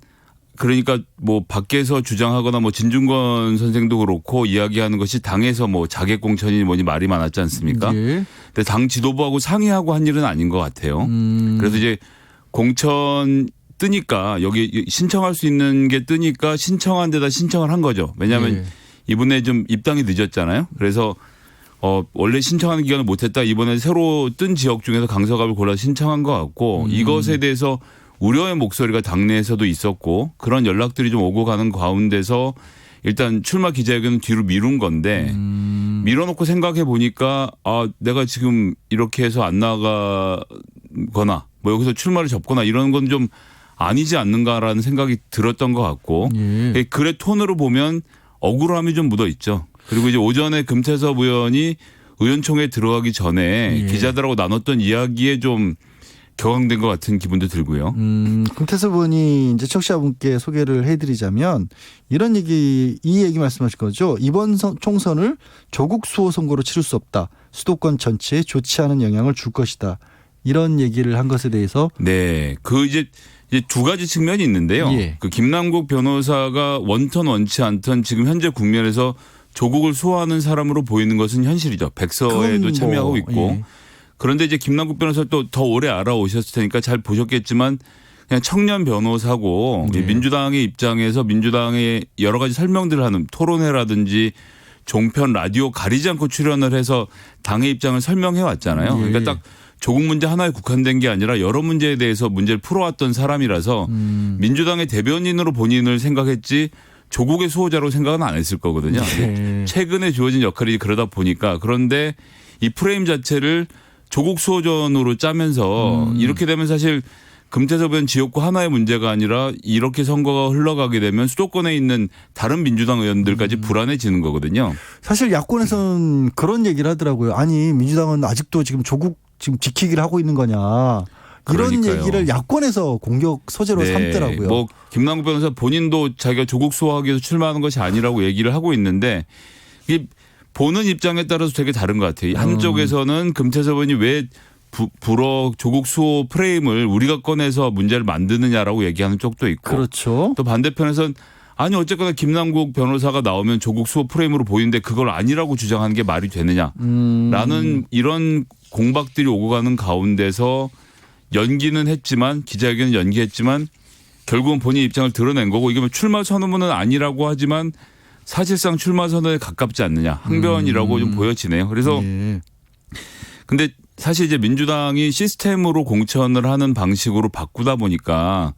그러니까 뭐 밖에서 주장하거나 뭐 진중권 선생도 그렇고 이야기하는 것이 당에서 뭐 자객 공천이 뭐니 말이 많았지 않습니까? 근데 당 지도부하고 상의하고 한 일은 아닌 것 같아요. 그래서 이제 공천 뜨니까 여기 신청할 수 있는 게 뜨니까 신청한 데다 신청을 한 거죠. 왜냐하면 이분의 좀 입당이 늦었잖아요. 그래서 원래 신청하는 기간을 못했다. 이번에 새로 뜬 지역 중에서 강서갑을 골라 신청한 것 같고 이것에 대해서 우려의 목소리가 당내에서도 있었고 그런 연락들이 좀 오고 가는 가운데서 일단 출마 기자회견은 뒤로 미룬 건데 밀어놓고 생각해 보니까 내가 지금 이렇게 해서 안 나가거나 뭐 여기서 출마를 접거나 이런 건 좀 아니지 않는가라는 생각이 들었던 것 같고 글의 톤으로 보면 억울함이 좀 묻어 있죠. 그리고 이제 오전에 금태섭 의원이 의원총회에 들어가기 전에 기자들하고 나눴던 이야기에 좀 격앙된 것 같은 기분도 들고요. 금태섭 의원이 이제 청취자분께 소개를 해드리자면 이 얘기 말씀하실 거죠. 이번 총선을 조국 수호 선거로 치를 수 없다. 수도권 전체에 좋지 않은 영향을 줄 것이다. 이런 얘기를 한 것에 대해서 네, 이제 두 가지 측면이 있는데요. 그 김남국 변호사가 원턴 원치 않던 지금 현재 국면에서 조국을 수호하는 사람으로 보이는 것은 현실이죠. 백서에도 참여하고 있고. 그런데 이제 김남국 변호사 또 더 오래 알아오셨을 테니까 잘 보셨겠지만 그냥 청년 변호사고 민주당의 입장에서 민주당의 여러 가지 설명들을 하는 토론회라든지 종편 라디오 가리지 않고 출연을 해서 당의 입장을 설명해 왔잖아요. 그러니까 딱 조국 문제 하나에 국한된 게 아니라 여러 문제에 대해서 문제를 풀어왔던 사람이라서 민주당의 대변인으로 본인을 생각했지 조국의 수호자로 생각은 안 했을 거거든요. 최근에 주어진 역할이 그러다 보니까 그런데 이 프레임 자체를 조국 수호전으로 짜면서 이렇게 되면 사실 금태섭 의원 지역구 하나의 문제가 아니라 이렇게 선거가 흘러가게 되면 수도권에 있는 다른 민주당 의원들까지 불안해지는 거거든요. 사실 야권에서는 그런 얘기를 하더라고요. 아니 민주당은 아직도 지금 조국 지금 지키기를 하고 있는 거냐. 이런 그러니까요. 얘기를 야권에서 공격 소재로 삼더라고요. 뭐 김남국 변호사 본인도 자기가 조국 수호하기 위해서 출마하는 것이 아니라고 얘기를 하고 있는데 이게 보는 입장에 따라서 되게 다른 것 같아요. 한쪽에서는 금태섭 의원이 왜 불어 조국 수호 프레임을 우리가 꺼내서 문제를 만드느냐라고 얘기하는 쪽도 있고 그렇죠. 또 반대편에서는 아니 어쨌거나 김남국 변호사가 나오면 조국 수호 프레임으로 보이는데 그걸 아니라고 주장하는 게 말이 되느냐라는 이런 공박들이 오고 가는 가운데서 연기는 했지만 기자회견은 연기했지만 결국은 본인 입장을 드러낸 거고 이게 뭐 출마 선언문은 아니라고 하지만 사실상 출마 선언에 가깝지 않느냐 항변이라고 좀 보여지네요. 그래서 근데 사실 이제 민주당이 시스템으로 공천을 하는 방식으로 바꾸다 보니까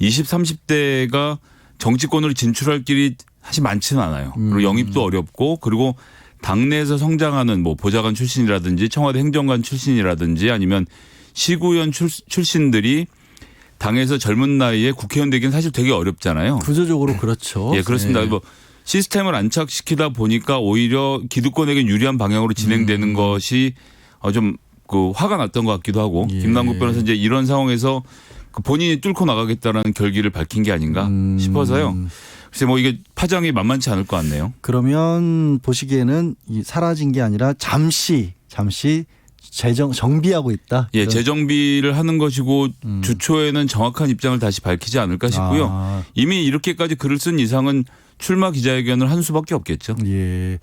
20, 30대가 정치권으로 진출할 길이 사실 많지는 않아요. 그리고 영입도 어렵고 그리고 당내에서 성장하는 뭐 보좌관 출신이라든지 청와대 행정관 출신이라든지 아니면 시구의원 출신들이 당에서 젊은 나이에 국회의원 되기는 사실 되게 어렵잖아요. 구조적으로 그렇죠. 예, 그렇습니다. 뭐 시스템을 안착시키다 보니까 오히려 기득권에게 유리한 방향으로 진행되는 것이 좀 그 화가 났던 것 같기도 하고 김남국 변호사 이제 이런 상황에서 그 본인이 뚫고 나가겠다라는 결기를 밝힌 게 아닌가 싶어서요. 글쎄 뭐 이게 파장이 만만치 않을 것 같네요. 그러면 보시기에는 사라진 게 아니라 잠시 정비하고 있다. 예, 재정비를 하는 것이고 주초에는 정확한 입장을 다시 밝히지 않을까 싶고요. 이미 이렇게까지 글을 쓴 이상은 출마 기자회견을 한 수밖에 없겠죠. 예.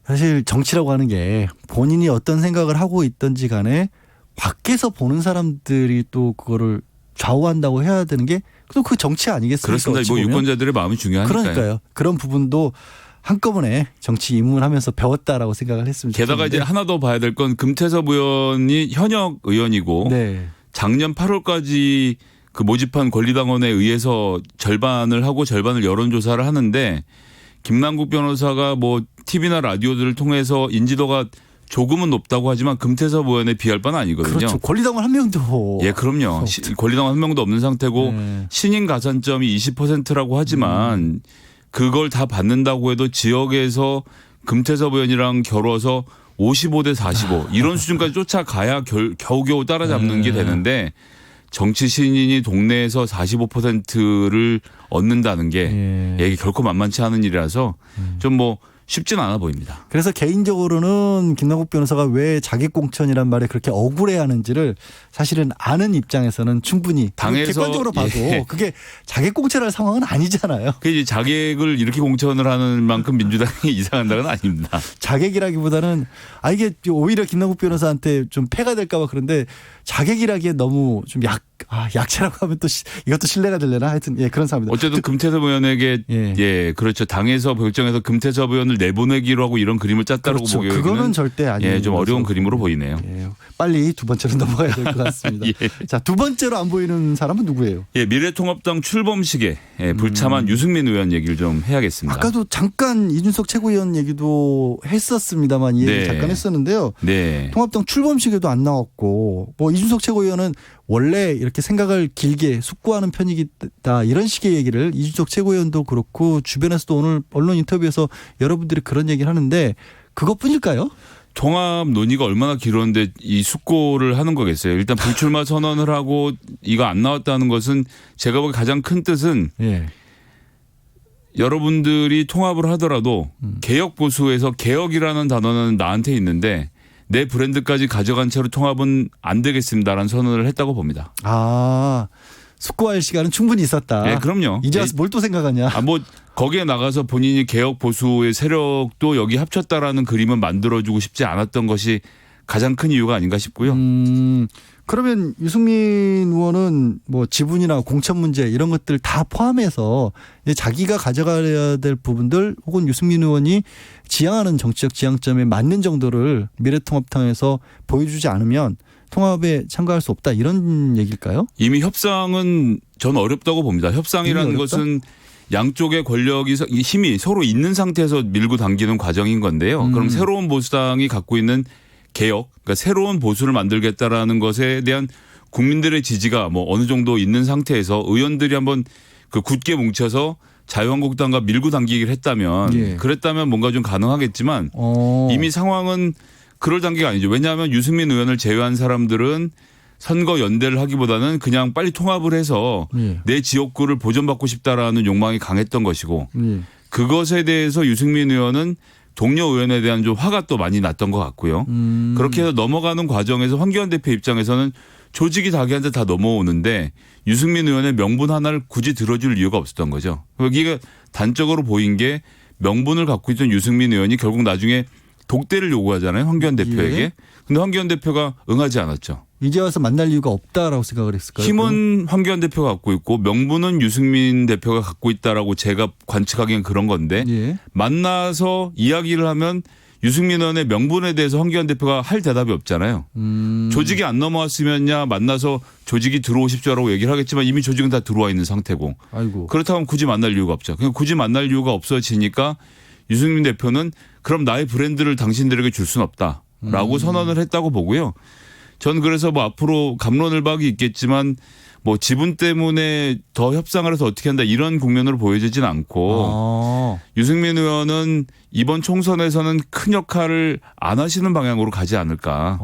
사실 정치라고 하는 게 본인이 어떤 생각을 하고 있든지 간에 밖에서 보는 사람들이 또 그거를 좌우한다고 해야 되는 게 또 그 정치 아니겠습니까? 그렇습니다. 뭐 유권자들의 마음이 중요하니까요. 그러니까요. 그런 부분도 한꺼번에 정치 입문하면서 배웠다라고 생각을 했으면 좋겠는데. 게다가 이제 하나 더 봐야 될 건 금태섭 의원이 현역 의원이고 작년 8월까지 그 모집한 권리당원에 의해서 절반을 하고 절반을 여론조사를 하는데 김남국 변호사가 뭐 TV나 라디오들을 통해서 인지도가 조금은 높다고 하지만 금태섭 의원에 비할 바는 아니거든요. 그렇죠. 권리당원 한 명도. 예, 그럼요. 권리당원 한 명도 없는 상태고 신인 가산점이 20%라고 하지만 그걸 다 받는다고 해도 지역에서 금태섭 의원이랑 겨뤄서 55대 45 이런 수준까지 쫓아가야 겨우겨우 따라잡는 게 되는데 정치 신인이 동네에서 45%를 얻는다는 게 이게 결코 만만치 않은 일이라서 좀 뭐 쉽지는 않아 보입니다. 그래서 개인적으로는 김남국 변호사가 왜 자객공천이란 말에 그렇게 억울해하는지를 사실은 아는 입장에서는 충분히 당에서 객관적으로 봐도 그게 자객공천할 상황은 아니잖아요. 그 자객을 이렇게 공천을 하는 만큼 민주당이 이상한 당은 아닙니다. 자객이라기보다는 이게 오히려 김남국 변호사한테 좀 폐가 될까 봐 그런데 자객이라기에 너무 좀 약체라고 하면 또 이것도 신뢰가 되려나 하여튼 예 그런 사람입니다. 어쨌든 금태섭 의원에게 예 그렇죠. 당에서 결정해서 금태섭 의원을 내보내기로 하고 이런 그림을 짰다고 그렇죠. 보기에는 그거는 절대 아니에요. 예, 좀 어려운 그림으로 보이네요. 예, 빨리 두 번째로 넘어가야 될 것 같습니다. 예. 자, 두 번째로 안 보이는 사람은 누구예요? 예, 미래통합당 출범식에 불참한 유승민 의원 얘기를 좀 해야겠습니다. 아까도 잠깐 이준석 최고위원 얘기도 했었습니다만 이 얘기 잠깐 했었는데요. 네. 통합당 출범식에도 안 나왔고 뭐 이준석 최고위원은 원래 이렇게 생각을 길게 숙고하는 편이다 이런 식의 얘기를 이준석 최고위원도 그렇고 주변에서도 오늘 언론 인터뷰에서 여러분들이 그런 얘기를 하는데 그것뿐일까요? 통합 논의가 얼마나 길었는데 이 숙고를 하는 거겠어요. 일단 불출마 선언을 하고 이거 안 나왔다는 것은 제가 보기 가장 큰 뜻은 예. 여러분들이 통합을 하더라도 개혁 보수에서 개혁이라는 단어는 나한테 있는데 내 브랜드까지 가져간 채로 통합은 안 되겠습니다라는 선언을 했다고 봅니다. 아, 숙고할 시간은 충분히 있었다. 네, 그럼요. 이제 와서 뭘 또 생각하냐. 뭐 거기에 나가서 본인이 개혁 보수의 세력도 여기 합쳤다라는 그림은 만들어주고 싶지 않았던 것이 가장 큰 이유가 아닌가 싶고요. 그러면 유승민 의원은 뭐 지분이나 공천 문제 이런 것들 다 포함해서 이제 자기가 가져가야 될 부분들 혹은 유승민 의원이 지향하는 정치적 지향점에 맞는 정도를 미래통합당에서 보여주지 않으면 통합에 참가할 수 없다 이런 얘기일까요? 이미 협상은 저는 어렵다고 봅니다. 협상이라는 것은 양쪽의 권력이 힘이 서로 있는 상태에서 밀고 당기는 과정인 건데요. 그럼 새로운 보수당이 갖고 있는 개혁, 그러니까 새로운 보수를 만들겠다라는 것에 대한 국민들의 지지가 뭐 어느 정도 있는 상태에서 의원들이 한번 그 굳게 뭉쳐서 자유한국당과 밀고 당기기를 했다면 그랬다면 뭔가 좀 가능하겠지만 이미 상황은 그럴 단계가 아니죠. 왜냐하면 유승민 의원을 제외한 사람들은 선거 연대를 하기보다는 그냥 빨리 통합을 해서 내 지역구를 보존받고 싶다라는 욕망이 강했던 것이고 그것에 대해서 유승민 의원은 동료 의원에 대한 좀 화가 또 많이 났던 것 같고요. 그렇게 해서 넘어가는 과정에서 황교안 대표 입장에서는 조직이 자기한테 다 넘어오는데 유승민 의원의 명분 하나를 굳이 들어줄 이유가 없었던 거죠. 여기가 단적으로 보인 게 명분을 갖고 있던 유승민 의원이 결국 나중에 독대를 요구하잖아요. 황교안 대표에게. 근데 황교안 대표가 응하지 않았죠. 이제 와서 만날 이유가 없다라고 생각을 했을까요? 힘은 황교안 대표가 갖고 있고 명분은 유승민 대표가 갖고 있다라고 제가 관측하기엔 그런 건데 만나서 이야기를 하면 유승민 의원의 명분에 대해서 황교안 대표가 할 대답이 없잖아요. 조직이 안 넘어왔으면야 만나서 조직이 들어오십시오라고 얘기를 하겠지만 이미 조직은 다 들어와 있는 상태고. 아이고. 그렇다면 굳이 만날 이유가 없죠. 그냥 굳이 만날 이유가 없어지니까 유승민 대표는 그럼 나의 브랜드를 당신들에게 줄 수는 없다라고 선언을 했다고 보고요. 전 그래서 뭐 앞으로 갑론을박이 있겠지만 뭐 지분 때문에 더 협상을 해서 어떻게 한다 이런 국면으로 보여지진 않고 유승민 의원은 이번 총선에서는 큰 역할을 안 하시는 방향으로 가지 않을까.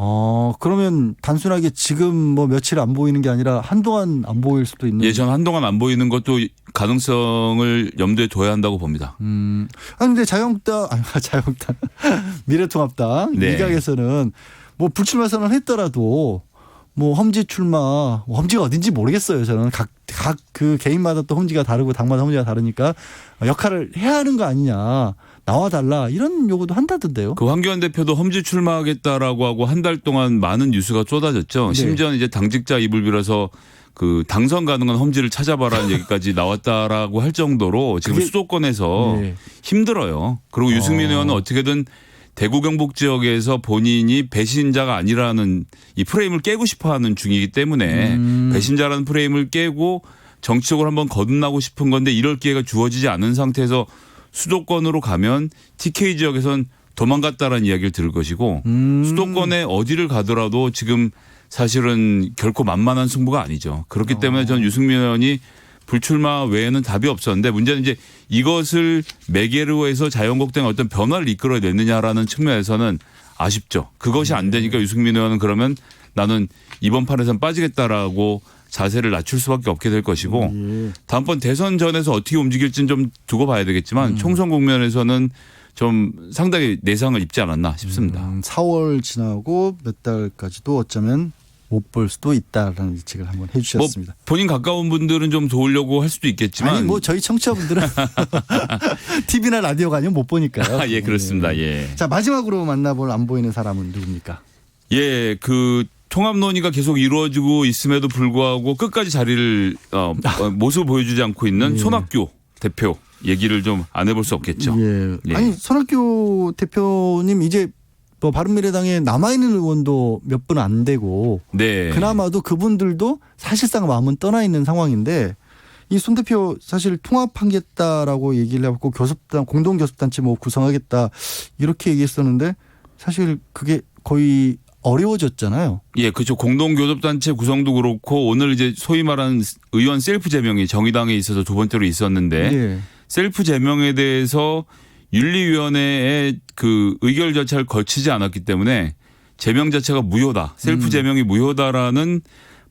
그러면 단순하게 지금 뭐 며칠 안 보이는 게 아니라 한동안 안 보일 수도 있는. 예, 전 한동안 안 보이는 것도 가능성을 염두에 둬야 한다고 봅니다. 근데 자유한국당 미래통합당 일각에서는 뭐 불출마 선언을 했더라도 뭐 험지 출마, 험지가 어딘지 모르겠어요. 저는 각 그 개인마다 또 험지가 다르고 당마다 험지가 다르니까 역할을 해야 하는 거 아니냐. 나와달라 이런 요구도 한다던데요. 그 황교안 대표도 험지 출마하겠다라고 하고 한 달 동안 많은 뉴스가 쏟아졌죠. 심지어는 이제 당직자 입을 빌어서 그 당선 가능한 험지를 찾아봐라는 얘기까지 나왔다라고 할 정도로 지금 수도권에서 힘들어요. 그리고 유승민 의원은 어떻게든 대구 경북 지역에서 본인이 배신자가 아니라는 이 프레임을 깨고 싶어하는 중이기 때문에 배신자라는 프레임을 깨고 정치적으로 한번 거듭나고 싶은 건데 이럴 기회가 주어지지 않은 상태에서 수도권으로 가면 TK 지역에선 도망갔다라는 이야기를 들을 것이고 수도권에 어디를 가더라도 지금 사실은 결코 만만한 승부가 아니죠. 그렇기 때문에 저는 유승민 의원이 불출마 외에는 답이 없었는데 문제는 이제 이것을 매개로 해서 자유한국당의 어떤 변화를 이끌어내느냐라는 측면에서는 아쉽죠. 그것이 안 되니까 유승민 의원은 그러면 나는 이번 판에선 빠지겠다라고 자세를 낮출 수밖에 없게 될 것이고 다음번 대선 전에서 어떻게 움직일지는 좀 두고 봐야 되겠지만 총선 국면에서는 좀 상당히 내상을 입지 않았나 싶습니다. 4월 지나고 몇 달까지도 어쩌면 못 볼 수도 있다라는 예측을 한번 해 주셨습니다. 뭐 본인 가까운 분들은 좀 도우려고 할 수도 있겠지만 아니 뭐 저희 청취자분들은 TV나 라디오가 아니면 못 보니까요. 예, 그렇습니다. 예. 자, 마지막으로 만나볼 안 보이는 사람은 누굽니까? 예, 그 통합 논의가 계속 이루어지고 있음에도 불구하고 끝까지 자리를 모습을 보여주지 않고 있는 예. 손학규 대표 얘기를 좀 안 해볼 수 없겠죠. 예. 예. 아니 손학규 대표님 이제 뭐 바른미래당에 남아있는 의원도 몇 분 안 되고 네. 그나마도 그분들도 사실상 마음은 떠나 있는 상황인데 이 손 대표 사실 통합하겠다라고 얘기를 해갖고 교섭단 공동교섭단체 뭐 구성하겠다 이렇게 얘기했었는데 사실 그게 거의 어려워졌잖아요. 예, 그렇죠. 공동교섭단체 구성도 그렇고 오늘 이제 소위 말하는 의원 셀프 제명이 정의당에 있어서 두 번째로 있었는데 예. 셀프 제명에 대해서 윤리위원회의 그 의결 절차를 거치지 않았기 때문에 제명 자체가 무효다. 셀프 제명이 무효다라는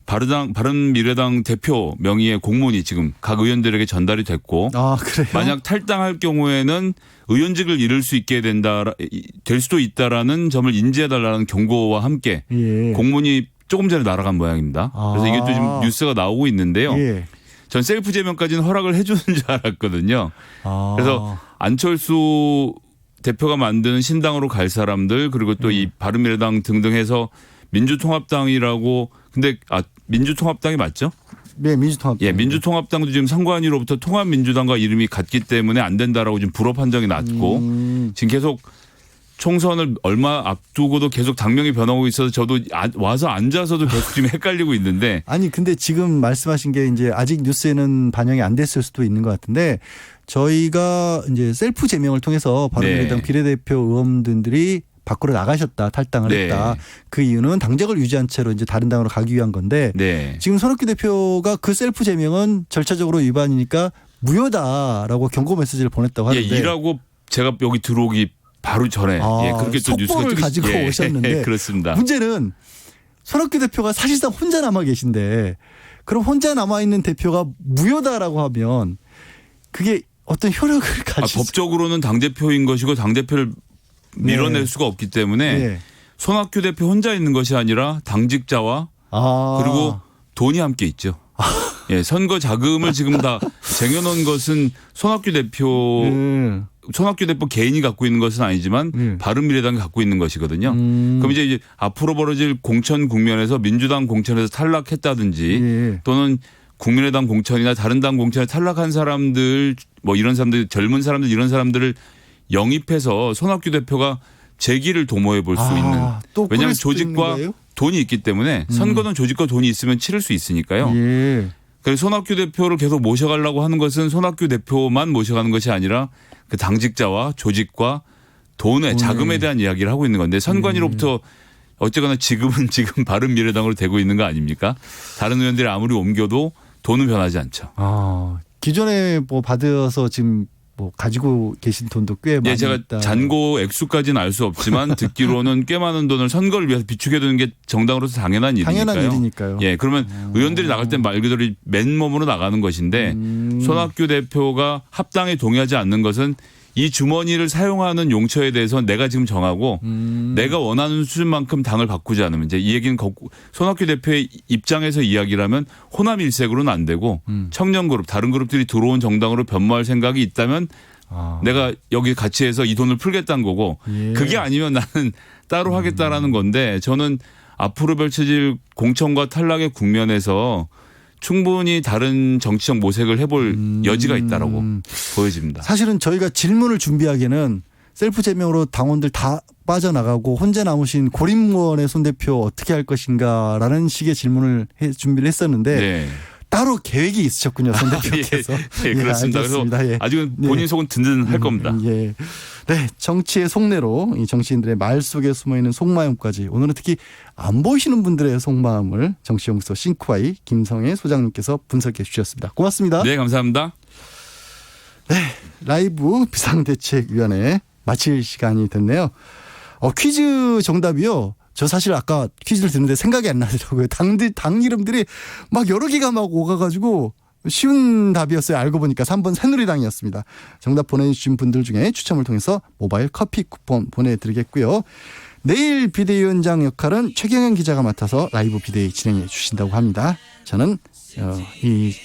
바른미래당 대표 명의의 공문이 지금 각 의원들에게 전달이 됐고 아 그래요? 만약 탈당할 경우에는 의원직을 잃을 수 있게 될 수도 있다라는 점을 인지해달라는 경고와 함께 예. 공문이 조금 전에 날아간 모양입니다. 그래서 이게 또 지금 뉴스가 나오고 있는데요. 예. 전 셀프 제명까지는 허락을 해주는 줄 알았거든요. 아. 그래서 안철수 대표가 만드는 신당으로 갈 사람들 그리고 또 이 바른미래당 등등 해서 민주통합당이라고 근데 민주통합당이 맞죠? 네, 민주통합당. 예, 민주통합당도 지금 선관위로부터 통합민주당과 이름이 같기 때문에 안 된다라고 지금 불허 판정이 났고 지금 계속 총선을 얼마 앞두고도 계속 당명이 변하고 있어서 저도 와서 앉아서도 계속 지금 헷갈리고 있는데 아니 근데 지금 말씀하신 게 이제 아직 뉴스에는 반영이 안 됐을 수도 있는 것 같은데 저희가 이제 셀프 제명을 통해서 바른미래당 네. 비례대표 의원들이 밖으로 나가셨다 탈당을 네. 했다. 그 이유는 당적을 유지한 채로 이제 다른 당으로 가기 위한 건데 네. 지금 손학규 대표가 그 셀프 제명은 절차적으로 위반이니까 무효다라고 경고 메시지를 보냈다고 예, 하는데 이라고 제가 여기 들어오기 바로 전에 예, 그렇게 또 뉴스가 속보를 가지고 예, 오셨는데 그렇습니다. 문제는 손학규 대표가 사실상 혼자 남아 계신데 그럼 혼자 남아 있는 대표가 무효다라고 하면 그게 어떤 효력을 가질 법적으로는 당대표인 것이고 당대표를 밀어낼 수가 없기 때문에 네. 손학규 대표 혼자 있는 것이 아니라 당직자와 그리고 돈이 함께 있죠. 예, 선거 자금을 지금 다 쟁여놓은 것은 손학규 대표 개인이 갖고 있는 것은 아니지만 바른미래당이 갖고 있는 것이거든요. 그럼 이제 앞으로 벌어질 공천 국면에서 민주당 공천에서 탈락했다든지 또는 국민의당 공천이나 다른 당 공천에 탈락한 사람들 뭐 이런 사람들 젊은 사람들 이런 사람들을 영입해서 손학규 대표가 재기를 도모해 볼 수 있는 왜냐하면 조직과 돈이 있기 때문에 선거는 조직과 돈이 있으면 치를 수 있으니까요. 예. 그래서 손학규 대표를 계속 모셔가려고 하는 것은 손학규 대표만 모셔가는 것이 아니라 그 당직자와 조직과 돈의 자금에 대한 이야기를 하고 있는 건데 선관위로부터 어쨌거나 지금은 지금 바른미래당으로 되고 있는 거 아닙니까? 다른 의원들이 아무리 옮겨도 돈은 변하지 않죠. 기존에 뭐 받아서 지금 뭐 가지고 계신 돈도 꽤 많이 제가 있다. 잔고 액수까지는 알 수 없지만 듣기로는 꽤 많은 돈을 선거를 위해서 비축해 두는 게 정당으로서 당연한 일이니까요. 당연한 일이니까요. 예, 그러면 의원들이 나갈 땐 말 그대로 맨몸으로 나가는 것인데 손학규 대표가 합당에 동의하지 않는 것은 이 주머니를 사용하는 용처에 대해서 내가 지금 정하고 내가 원하는 수준만큼 당을 바꾸지 않으면 이제 이 얘기는 손학규 대표의 입장에서 이야기라면 호남 일색으로는 안 되고 청년 그룹 다른 그룹들이 들어온 정당으로 변모할 생각이 있다면 내가 여기 같이 해서 이 돈을 풀겠다는 거고 그게 아니면 나는 따로 하겠다라는 건데 저는 앞으로 펼쳐질 공천과 탈락의 국면에서 충분히 다른 정치적 모색을 해볼 여지가 있다라고 보여집니다. 사실은 저희가 질문을 준비하기에는 셀프 제명으로 당원들 다 빠져나가고 혼자 남으신 고립무원의 손 대표 어떻게 할 것인가라는 식의 질문을 준비를 했었는데 따로 계획이 있으셨군요, 손 대표께서. 예, 그렇습니다. 그래서 아직은 본인 속은 든든할 겁니다. 예. 네, 정치의 속내로 이 정치인들의 말 속에 숨어있는 속마음까지 오늘은 특히 안 보이시는 분들의 속마음을 정치연구소 싱크와이 김성애 소장님께서 분석해 주셨습니다. 고맙습니다. 네, 감사합니다. 네, 라이브 비상대책위원회 마칠 시간이 됐네요. 퀴즈 정답이요. 저 사실 아까 퀴즈를 듣는데 생각이 안 나더라고요. 당 이름들이 막 여러 개가 막 오가가지고 쉬운 답이었어요. 알고 보니까 3번 새누리당이었습니다. 정답 보내주신 분들 중에 추첨을 통해서 모바일 커피 쿠폰 보내드리겠고요. 내일 비대위원장 역할은 최경영 기자가 맡아서 라이브 비대위 진행해 주신다고 합니다. 저는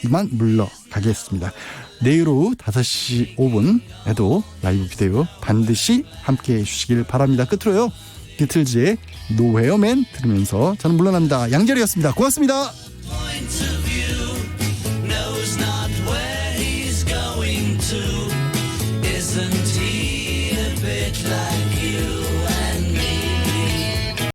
이만 물러가겠습니다. 내일 오후 5시 5분에도 라이브 비대위 반드시 함께해 주시길 바랍니다. 끝으로요. 비틀즈의 노웨어맨 들으면서 저는 물러납니다. 양재리였습니다. 고맙습니다. point to